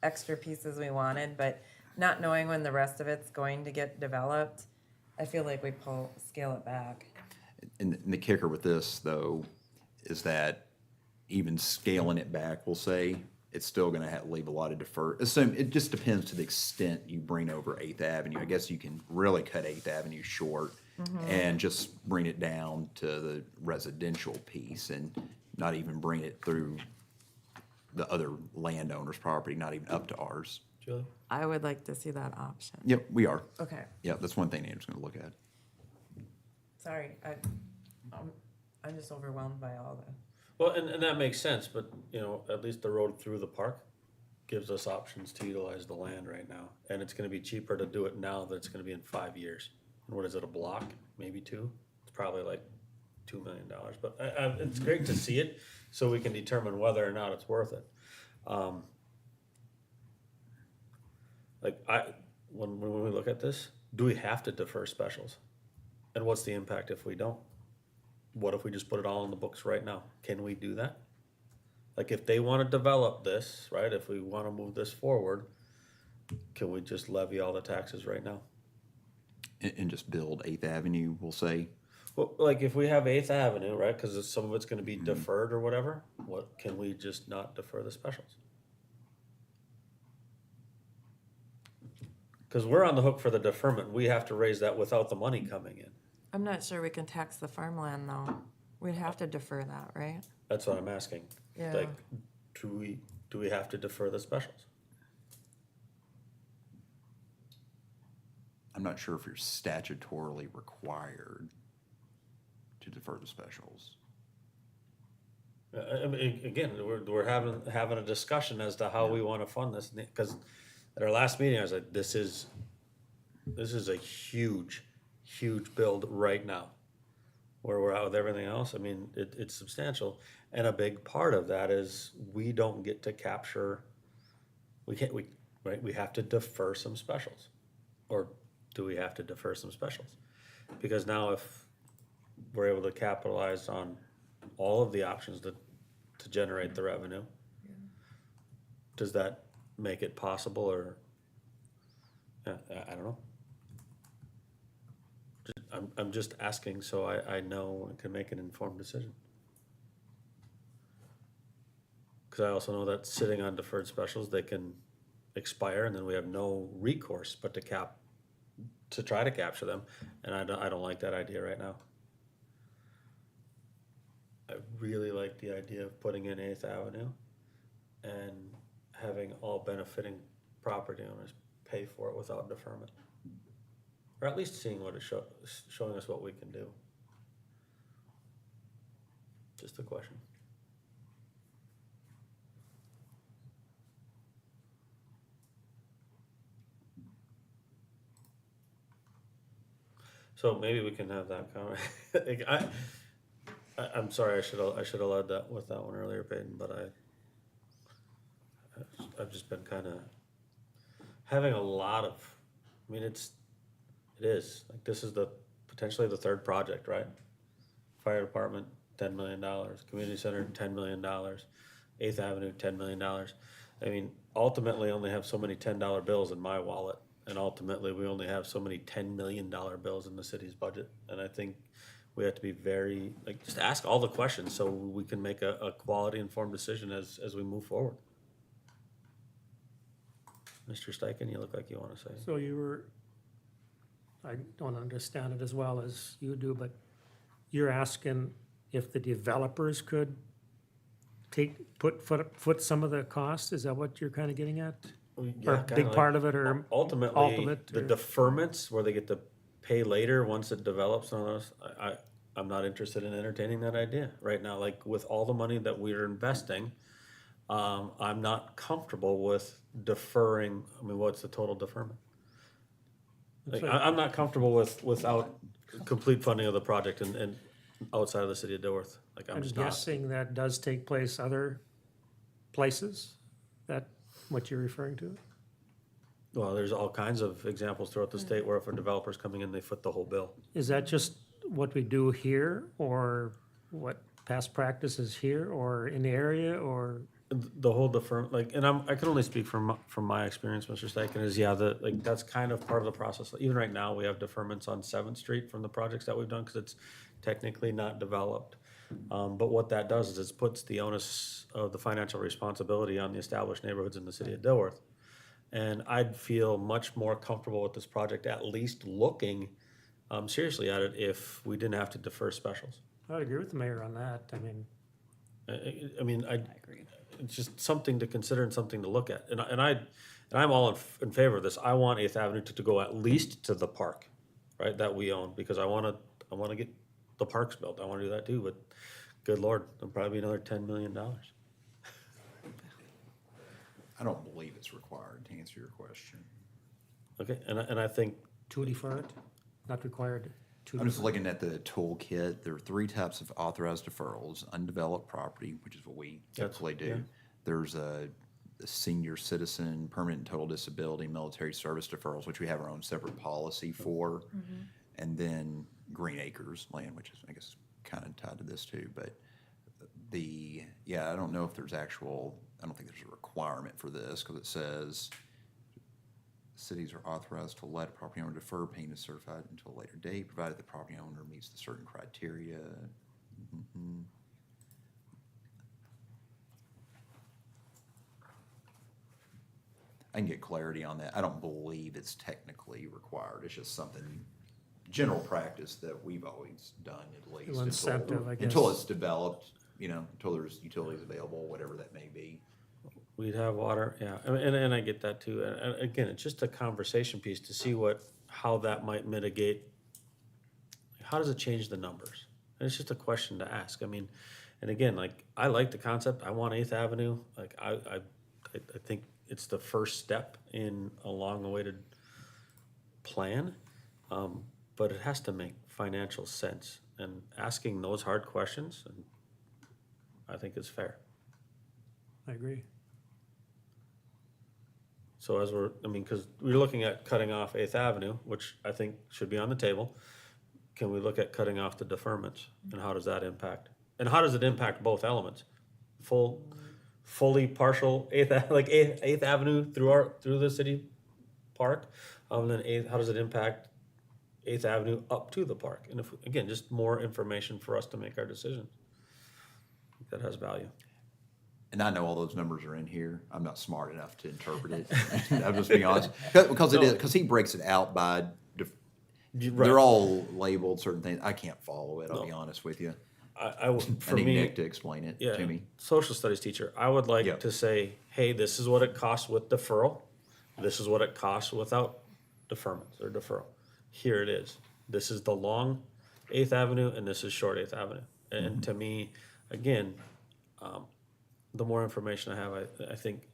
extra pieces we wanted, but not knowing when the rest of it's going to get developed, I feel like we scale it back. And the kicker with this, though, is that even scaling it back, we'll say, it's still gonna leave a lot of assume, it just depends to the extent you bring over Eighth Avenue. I guess you can really cut Eighth Avenue short and just bring it down to the residential piece and not even bring it through the other landowner's property, not even up to ours. Julie? I would like to see that option. Yep, we are. Okay, Yep, that's one thing Andrew's gonna look at. sorry, I'm just overwhelmed by all the. Well, and that makes sense, but, you know, at least the road through the park gives us options to utilize the land right now. And it's gonna be cheaper to do it now than it's gonna be in 5 years. And what is it, a block, maybe 2? It's probably like $2 million, but it's great to see it, so we can determine whether or not it's worth it. When we look at this, do we have to defer specials? And what's the impact if we don't? What if we just put it all in the books right now? Can we do that? Like, if they wanna develop this, right, if we wanna move this forward, can we just levy all the taxes right now? And just build Eighth Avenue, we'll say. Well, like, if we have Eighth Avenue, right, cause some of it's gonna be deferred or whatever, what, can we just not defer the specials? Cause we're on the hook for the deferment, we have to raise that without the money coming in. I'm not sure we can tax the farmland though. We'd have to defer that, right? That's what I'm asking. Yeah. Like, do we have to defer the specials? I'm not sure if you're statutorily required to defer the specials. I mean, again, we're having a discussion as to how we wanna fund this, because at our last meeting, I was like, this is a huge build right now. Where we're at with everything else, I mean, it's substantial, and a big part of that is we don't get to capture, we have to defer some specials. Or do we have to defer some specials? Because now if we're able to capitalize on all of the options to generate the revenue, does that make it possible, or, I don't know. I'm just asking so I know and can make an informed decision. Cause I also know that sitting on deferred specials, they can expire and then we have no recourse but to try to capture them, and I don't like that idea right now. I really like the idea of putting in Eighth Avenue and having all benefiting property owners pay for it without deferment. Or at least seeing what it's showing us what we can do. Just a question. So maybe we can have that conversation. I'm sorry, I should have led that with that one earlier, Peyton, but I've just been kind of having a lot of, I mean, it is, like, this is potentially the third project, right? Fire department, $10 million, community center, $10 million, 8th Avenue, $10 million. I mean, ultimately, I only have so many $10 bills in my wallet, and ultimately, we only have so many $10 million bills in the city's budget. And I think we have to be very, like, just ask all the questions so we can make a quality informed decision as we move forward. Mr. Steichen, you look like you want to say. So I don't understand it as well as you do, but you're asking if the developers could foot some of the cost? Is that what you're kind of getting at? Yeah, Or a kinda big like- part of it, or Ultimately, all of it, the or- deferments where they get to pay later once it develops and all those, I'm not interested in entertaining that idea right now. Like, with all the money that we're investing, I'm not comfortable with deferring. I mean, what's the total deferment? Like, That's I'm not comfortable without complete funding of the project and outside of the city of Dilworth. Like, I'm I'm just not. guessing that does take place other places, that what you're referring to? Well, there's all kinds of examples throughout the state where if a developer's coming in, they foot the whole bill. Is that just what we do here, or what past practice is here, or in the area, or? The whole like, and I can only speak from my experience, Mr. Steichen, is that's kind of part of the process. Even right now, we have deferments on 7th Street from the projects that we've done, because it's technically not developed. But what that does is it puts the onus of the financial responsibility on the established neighborhoods in the city of Dilworth. And I'd feel much more comfortable with this project, at least looking seriously at it, if we didn't have to defer specials. I'd agree with the mayor on that. I mean, I agree. it's just something to consider and something to look at. And I'm all in favor of this. I want 8th Avenue to go at least to the park, right, that we own, because I wanna get the parks built. I wanna do that too, but good Lord, it'll probably be another $10 million. I don't believe it's required, to answer your question. Okay, and I think, to defer it, not required to I'm just defer. looking at the toolkit. There are 3 types of authorized deferrals: undeveloped property, which is what we That's- typically do. yeah. There's a senior citizen, permanent and total disability, military service deferrals, which we have our own separate policy for. And then Green Acres land, which is, I guess, kind of tied to this too. But I don't know if there's I don't think there's a requirement for this, because it says cities are authorized to let a property owner defer payment certified until a later date, provided the property owner meets the certain criteria. Mhm. I can get clarity on that. I don't believe it's technically required. It's just something, general practice that we've always done, at least. Little incentive, I guess. Until it's developed, until there's utilities available, whatever that may be. we'd have water, yeah, and I get that too. And again, it's just a conversation piece to see how that might mitigate. How does it change the numbers? And it's just a question to ask. I mean, and again, like, I like the concept. I want 8th Avenue. Like, I think it's the first step in a long-awaited plan. But it has to make financial sense, and asking those hard questions, and I think is fair. I agree. So because we're looking at cutting off 8th Avenue, which I think should be on the table. Can we look at cutting off the deferments, and how does that impact? And how does it impact both elements? Fully partial 8th Avenue through the city park, and then how does it impact 8th Avenue up to the park? And if, again, just more information for us to make our decision. That has value. And I know all those numbers are in here. I'm not smart enough to interpret it. I'll just be honest. Because he breaks it out by, they're all labeled certain things. I can't follow it, I'll be honest with you. I I need Nick to explain it Yeah, to me. social studies teacher, I would like Yeah. to say, hey, this is what it costs with deferral. This is what it costs without deferments or deferral. Here it is. This is the long 8th Avenue, and this is short 8th Avenue. And to me, again, the more information I have, I think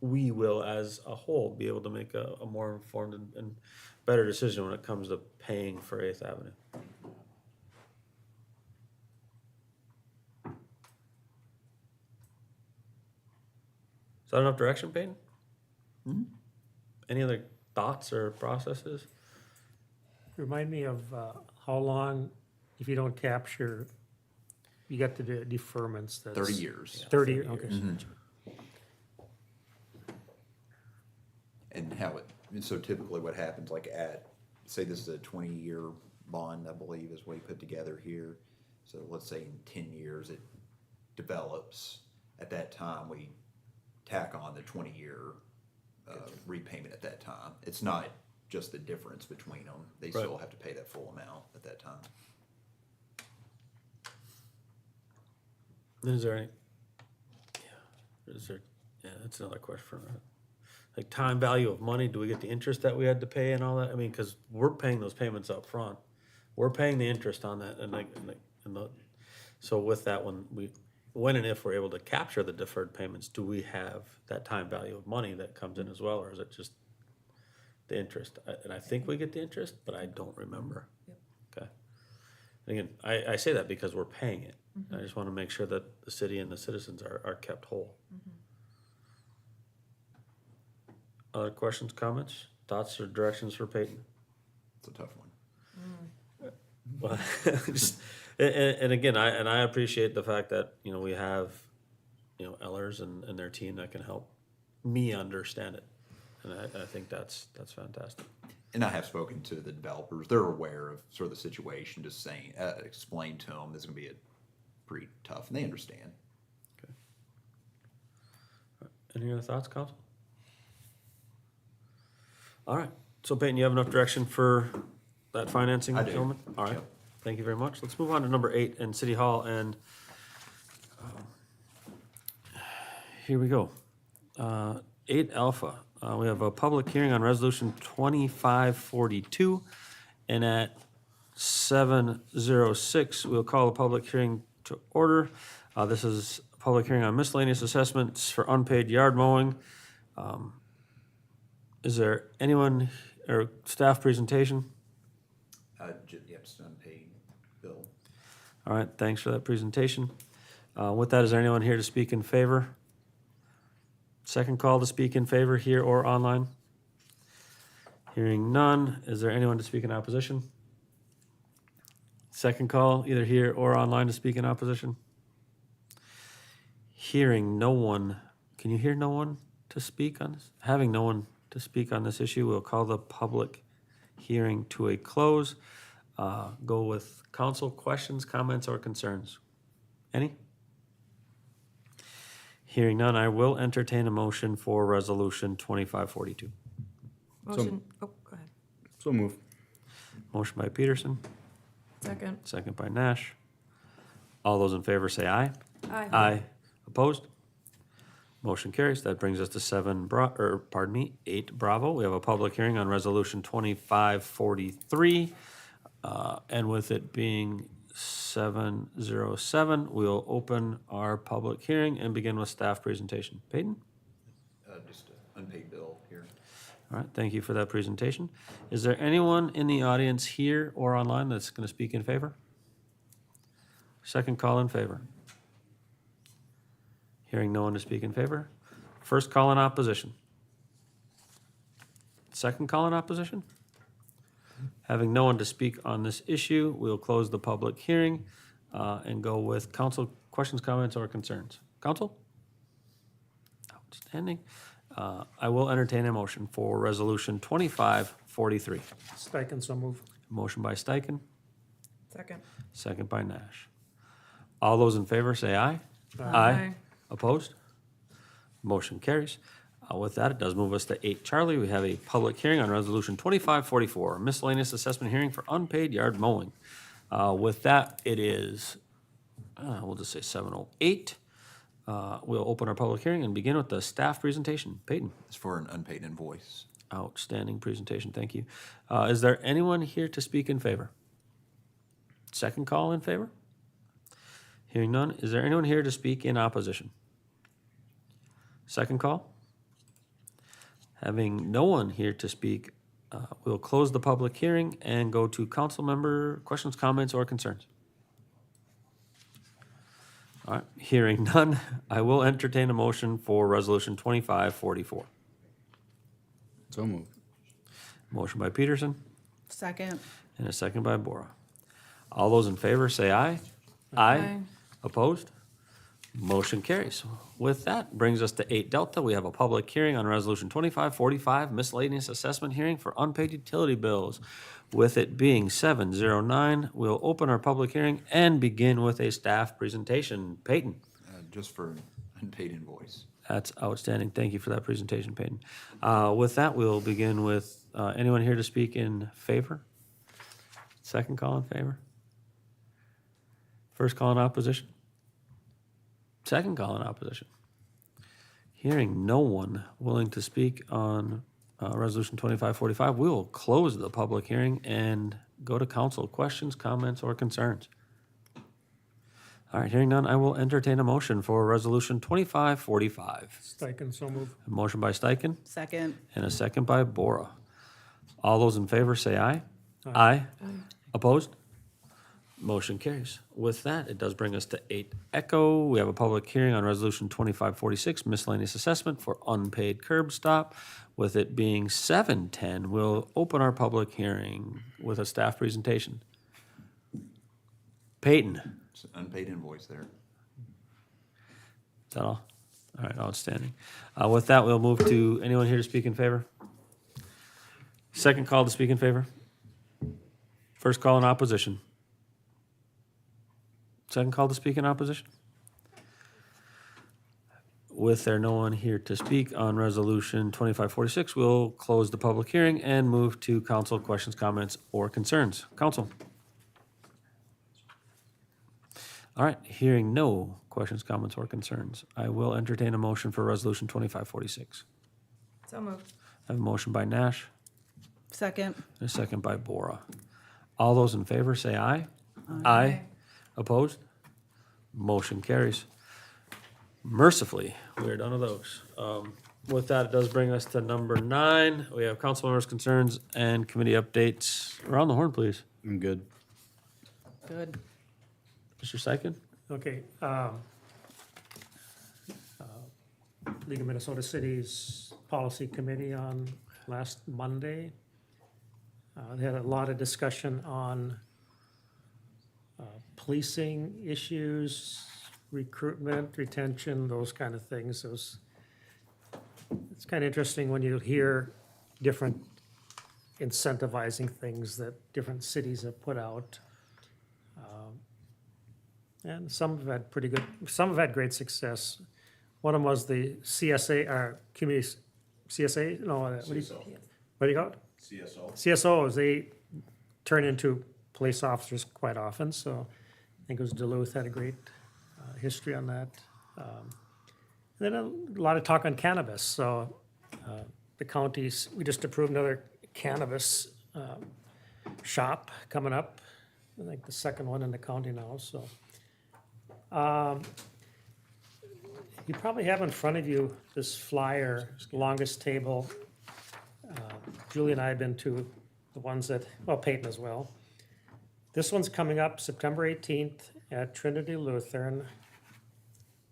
we will, as a whole, be able to make a more informed and better decision when it comes to paying for 8th Avenue. Is that enough direction, Peyton? Any other thoughts or processes? Remind me of how long, if you don't capture, you got the deferments. That's 30 years. 30, okay. And so typically what happens, like say this is a 20-year bond, I believe is what he put together here. So let's say in 10 years it develops. At that time, we tack on the 20-year repayment at that time. It's not just the difference between them. They still have to pay that full amount at that time. Is there that's another question for, like, time value of money, do we get the interest that we had to pay and all that? I mean, cause we're paying those payments up front. We're paying the interest on that, so with that, when and if we're able to capture the deferred payments, do we have that time value of money that comes in as well, or is it just the interest? And I think we get the interest, but I don't remember. Yep. Okay. And again, I say that because we're paying it. I just wanna make sure that the city and the citizens are kept whole. Other questions, comments, thoughts, or directions for Peyton? It's a tough one. Well, just, and again, I appreciate the fact that, you know, we have, you know, Ellers and their team that can help me understand it. And I think that's fantastic. And I have spoken to the developers. They're aware of sort of the situation, just saying, explain to them this is going to be pretty tough, and they understand. Any other thoughts, council? All right, so Peyton, you have enough direction for that financing I do. element? All right, Yep. thank you very much. Let's move on to number 8 in City Hall, and here we go. 8 Alpha, we have a public hearing on resolution 2542, and at 7:06, we'll call the public hearing to order. This is a public hearing on miscellaneous assessments for unpaid yard mowing. Is there anyone, or staff presentation? Yep, just unpaid bill. All right, thanks for that presentation. With that, is there anyone here to speak in favor? Second call to speak in favor here or online? Hearing none, is there anyone to speak in opposition? Second call, either here or online to speak in opposition? Hearing no one, can you hear no one to speak on this? Having no one to speak on this issue, we'll call the public hearing to a close. Go with council questions, comments, or concerns. Any? Hearing none, I will entertain a motion for resolution 2542. Motion, oh, go ahead. So move. Motion by Peterson, Second. second by Nash. All those in favor say aye. Aye. Aye. Opposed? Motion carries. That brings us to 8 Bravo. We have a public hearing on resolution 2543. And with it being 7:07, we'll open our public hearing and begin with staff presentation. Peyton? Just an unpaid bill here. All right, thank you for that presentation. Is there anyone in the audience here or online that's going to speak in favor? Second call in favor. Hearing no one to speak in favor. First call in opposition. Second call in opposition. Having no one to speak on this issue, we'll close the public hearing and go with council questions, comments, or concerns. Council? Outstanding. I will entertain a motion for resolution 2543. Steichen, so move. Motion by Steichen, Second. second by Nash. All those in favor say aye. Aye. Opposed? Motion carries. With that, it does move us to 8 Charlie. We have a public hearing on resolution 2544, miscellaneous assessment hearing for unpaid yard mowing. With that, it is, we'll just say 7:08. We'll open our public hearing and begin with the staff presentation. Peyton? It's for an unpaid invoice. Outstanding presentation, thank you. Is there anyone here to speak in favor? Second call in favor? Hearing none, is there anyone here to speak in opposition? Second call? Having no one here to speak, we'll close the public hearing and go to council member questions, comments, or concerns. All right, hearing none, I will entertain a motion for resolution 2544. So move. Motion by Peterson Second. and a second by Bora. All those in favor say aye. Aye. Opposed? Motion carries. With that, brings us to 8 Delta. We have a public hearing on resolution 2545, miscellaneous assessment hearing for unpaid utility bills. With it being 7:09, we'll open our public hearing and begin with a staff presentation. Peyton? Just for an unpaid invoice. That's outstanding. Thank you for that presentation, Peyton. With that, we'll begin with anyone here to speak in favor? Second call in favor? First call in opposition? Second call in opposition? Hearing no one willing to speak on resolution 2545, we will close the public hearing and go to council. Questions, comments, or concerns? All right, hearing none, I will entertain a motion for resolution 2545. Steichen, so move. A motion by Steichen Second. and a second by Bora. All those in favor say aye. Aye. Opposed? Motion carries. With that, it does bring us to 8 Echo. We have a public hearing on Resolution 2546, miscellaneous assessment for unpaid curb stop. With it being 7:10, we'll open our public hearing with a staff presentation. Peyton, It's an unpaid invoice there. is that all? All right, outstanding. With that, we'll move to anyone here to speak in favor? Second call to speak in favor? First call in opposition? Second call to speak in opposition? With there no one here to speak on Resolution 2546, we'll close the public hearing and move to council questions, comments, or concerns. Council? All right, hearing no questions, comments, or concerns, I will entertain a motion for Resolution 2546. So moved. I have a motion by Nash Second. and a second by Bora. All those in favor say aye. Aye. Opposed? Motion carries. Mercifully, we are done with those. With that, it does bring us to number 9. We have council members' concerns and committee updates. Around the horn, please. I'm good. Good. Mr. Sykin? Okay. League of Minnesota Cities Policy Committee on last Monday. They had a lot of discussion on policing issues, recruitment, retention, those kind of things. It's kind of interesting when you hear different incentivizing things that different cities have put out. And some have had pretty good, some have had great success. One of them was the CSA, or community, CSA, no, what do you call it? CSOs, they turn into police officers quite often, so I think it was Duluth had a great history on that. And then a lot of talk on cannabis, so the counties, we just approved another cannabis shop coming up, I think the second one in the county now, so. You probably have in front of you this flyer, longest table. Julie and I have been to the ones that, well, Peyton as well. This one's coming up September 18th at Trinity Lutheran.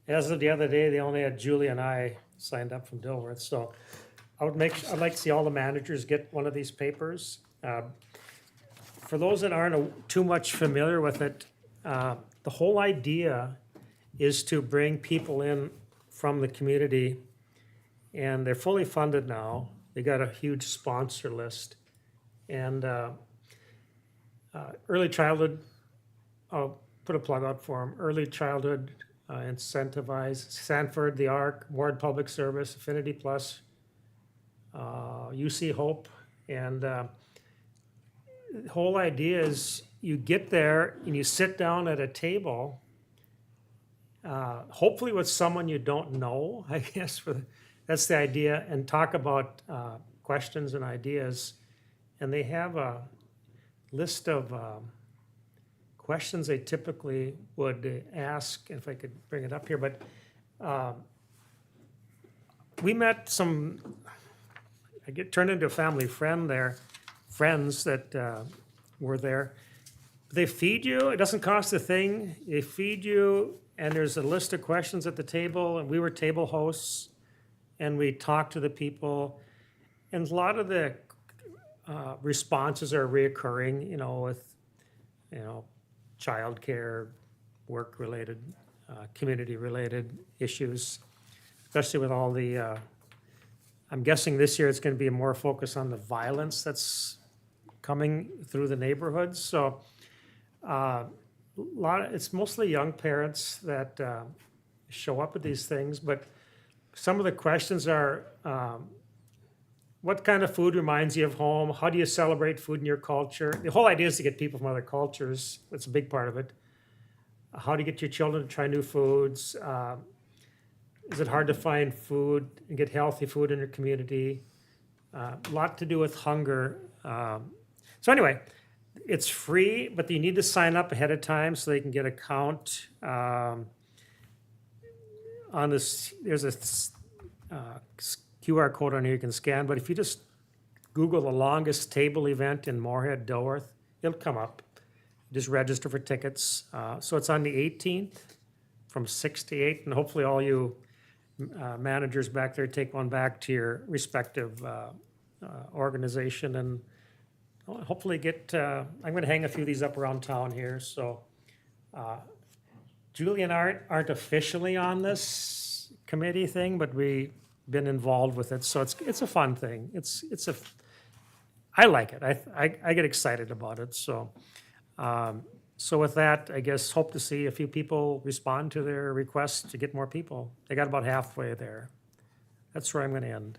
As of the other day, they only had Julie and I signed up from Dilworth, so I'd like to see all the managers get one of these papers. For those that aren't too much familiar with it, the whole idea is to bring people in from the community, and they're fully funded now. They got a huge sponsor list. And early childhood, I'll put a plug out for them. Early childhood incentivize, Sanford, the ARC, Ward Public Service, Affinity Plus, UC Hope. And the whole idea is you get there and you sit down at a table, hopefully with someone you don't know, I guess, that's the idea, and talk about questions and ideas. And they have a list of questions they typically would ask, if I could bring it up here, but we met some, I get turned into a family friend there, friends that were there. They feed you, it doesn't cost a thing, they feed you, and there's a list of questions at the table, and we were table hosts, and we talked to the people, and a lot of the responses are reoccurring, with, childcare, work-related, community-related issues, especially with all the, I'm guessing this year it's gonna be more focus on the violence that's coming through the neighborhoods, so it's mostly young parents that show up at these things, but some of the questions are, what kind of food reminds you of home? How do you celebrate food in your culture? The whole idea is to get people from other cultures. That's a big part of it. How do you get your children to try new foods? Is it hard to find food and get healthy food in your community? A lot to do with hunger. So anyway, it's free, but you need to sign up ahead of time so they can get a count. On this, there's a QR code on here you can scan, but if you just Google the longest table event in Moorhead, Dilworth, it'll come up. just register for tickets. So it's on the 18th from 6 to 8, and hopefully all you managers back there take one back to your respective organization and hopefully get, I'm gonna hang a few of these up around town here, so. Julie and Art aren't officially on this committee thing, but we've been involved with it, so it's a fun thing. I like it. I get excited about it, so. So with that, I guess hope to see a few people respond to their requests to get more people. They got about halfway there. That's where I'm gonna end.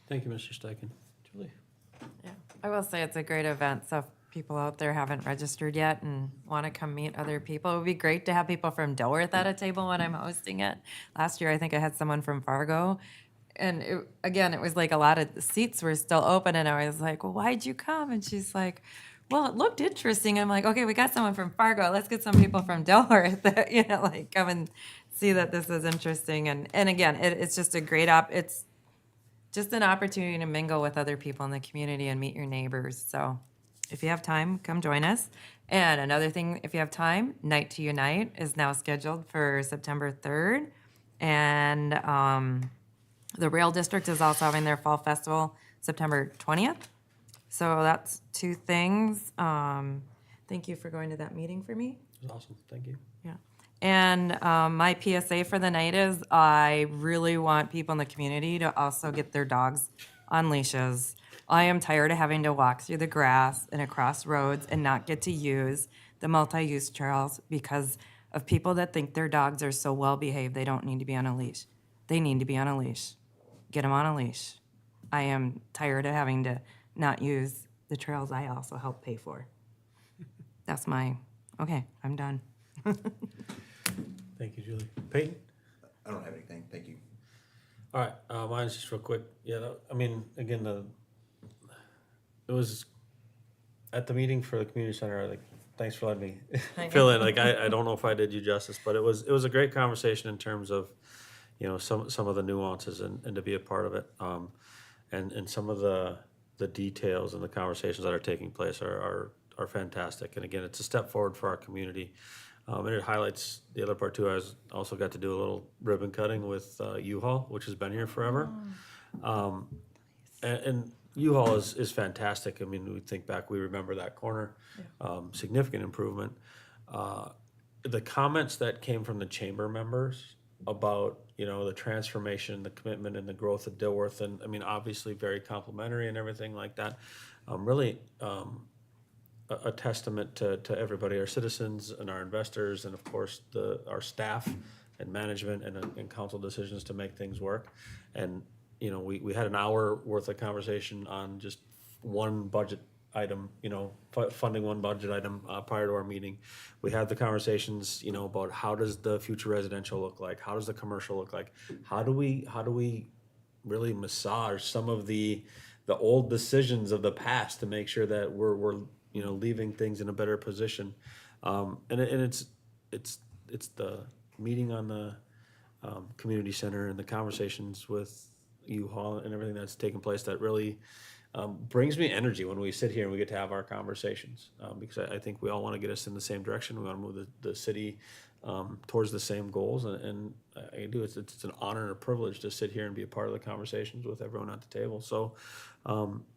Thank you, Mr. Steichen. Julie? Yeah, I will say it's a great event, so if people out there haven't registered yet and want to come meet other people, it would be great to have people from Dilworth at a table when I'm hosting it. Last year, I think I had someone from Fargo, and it was like a lot of the seats were still open, and I was like, well, why'd you come? And she's like, well, it looked interesting. I'm like, okay, we got someone from Fargo. Let's get some people from Dilworth that, like come and see that this is interesting. And again, it's just a great it's just an opportunity to mingle with other people in the community and meet your neighbors. So if you have time, come join us. And another thing, if you have time, Night to Unite is now scheduled for September 3rd. And the Rail District is also having their fall festival September 20th. So that's two things. Thank you for going to that meeting for me. That's awesome, thank you. Yeah. And my PSA for the night is I really want people in the community to also get their dogs on leashes. I am tired of having to walk through the grass and across roads and not get to use the multi-use trails because of people that think their dogs are so well behaved they don't need to be on a leash. They need to be on a leash. Get them on a leash. I am tired of having to not use the trails I also help pay for. That's okay, I'm done. Thank you, Julie. Peyton? I don't have anything, thank you. All right, mine's just real quick. Yeah, I mean, again, it was at the meeting for the community center. Like, thanks for letting me fill in. Like, I don't know if I did you justice, but it was a great conversation in terms of, some of the nuances and to be a part of it. And some of the details and the conversations that are taking place are fantastic. And again, it's a step forward for our community. And it highlights the other part too. I also got to do a little ribbon cutting with U-Haul, which has been here forever. And U-Haul is fantastic. I mean, we think back, we remember that corner, significant improvement. The comments that came from the chamber members about, the transformation, the commitment and the growth of Dilworth, and I mean, obviously very complimentary and everything like that. Really, a testament to everybody, our citizens and our investors, and of course our staff and management and council decisions to make things work. And we had an hour worth of conversation on just one budget item, funding one budget item prior to our meeting. We had the conversations, about how does the future residential look like? How does the commercial look like? How do we really massage some of the old decisions of the past to make sure that we're leaving things in a better position? And it's the meeting on the community center and the conversations with U-Haul and everything that's taken place that really brings me energy when we sit here and we get to have our conversations, because I think we all want to get us in the same direction. We want to move the city towards the same goals, and I do. It's an honor and a privilege to sit here and be a part of the conversations with everyone at the table. So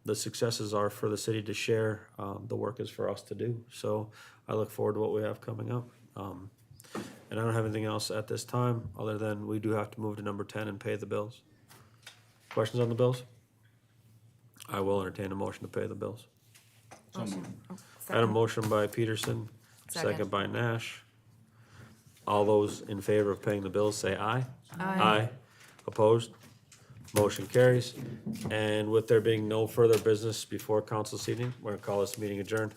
the successes are for the city to share. The work is for us to do. So I look forward to what we have coming up. And I don't have anything else at this time, other than we do have to move to number 10 and pay the bills. Questions on the bills? I will entertain a motion to pay the bills. I had a motion by Peterson, second by Nash. All those in favor of paying the bills, say aye. Aye. Opposed? Motion carries. And with there being no further business before council seating, we're gonna call this meeting adjourned.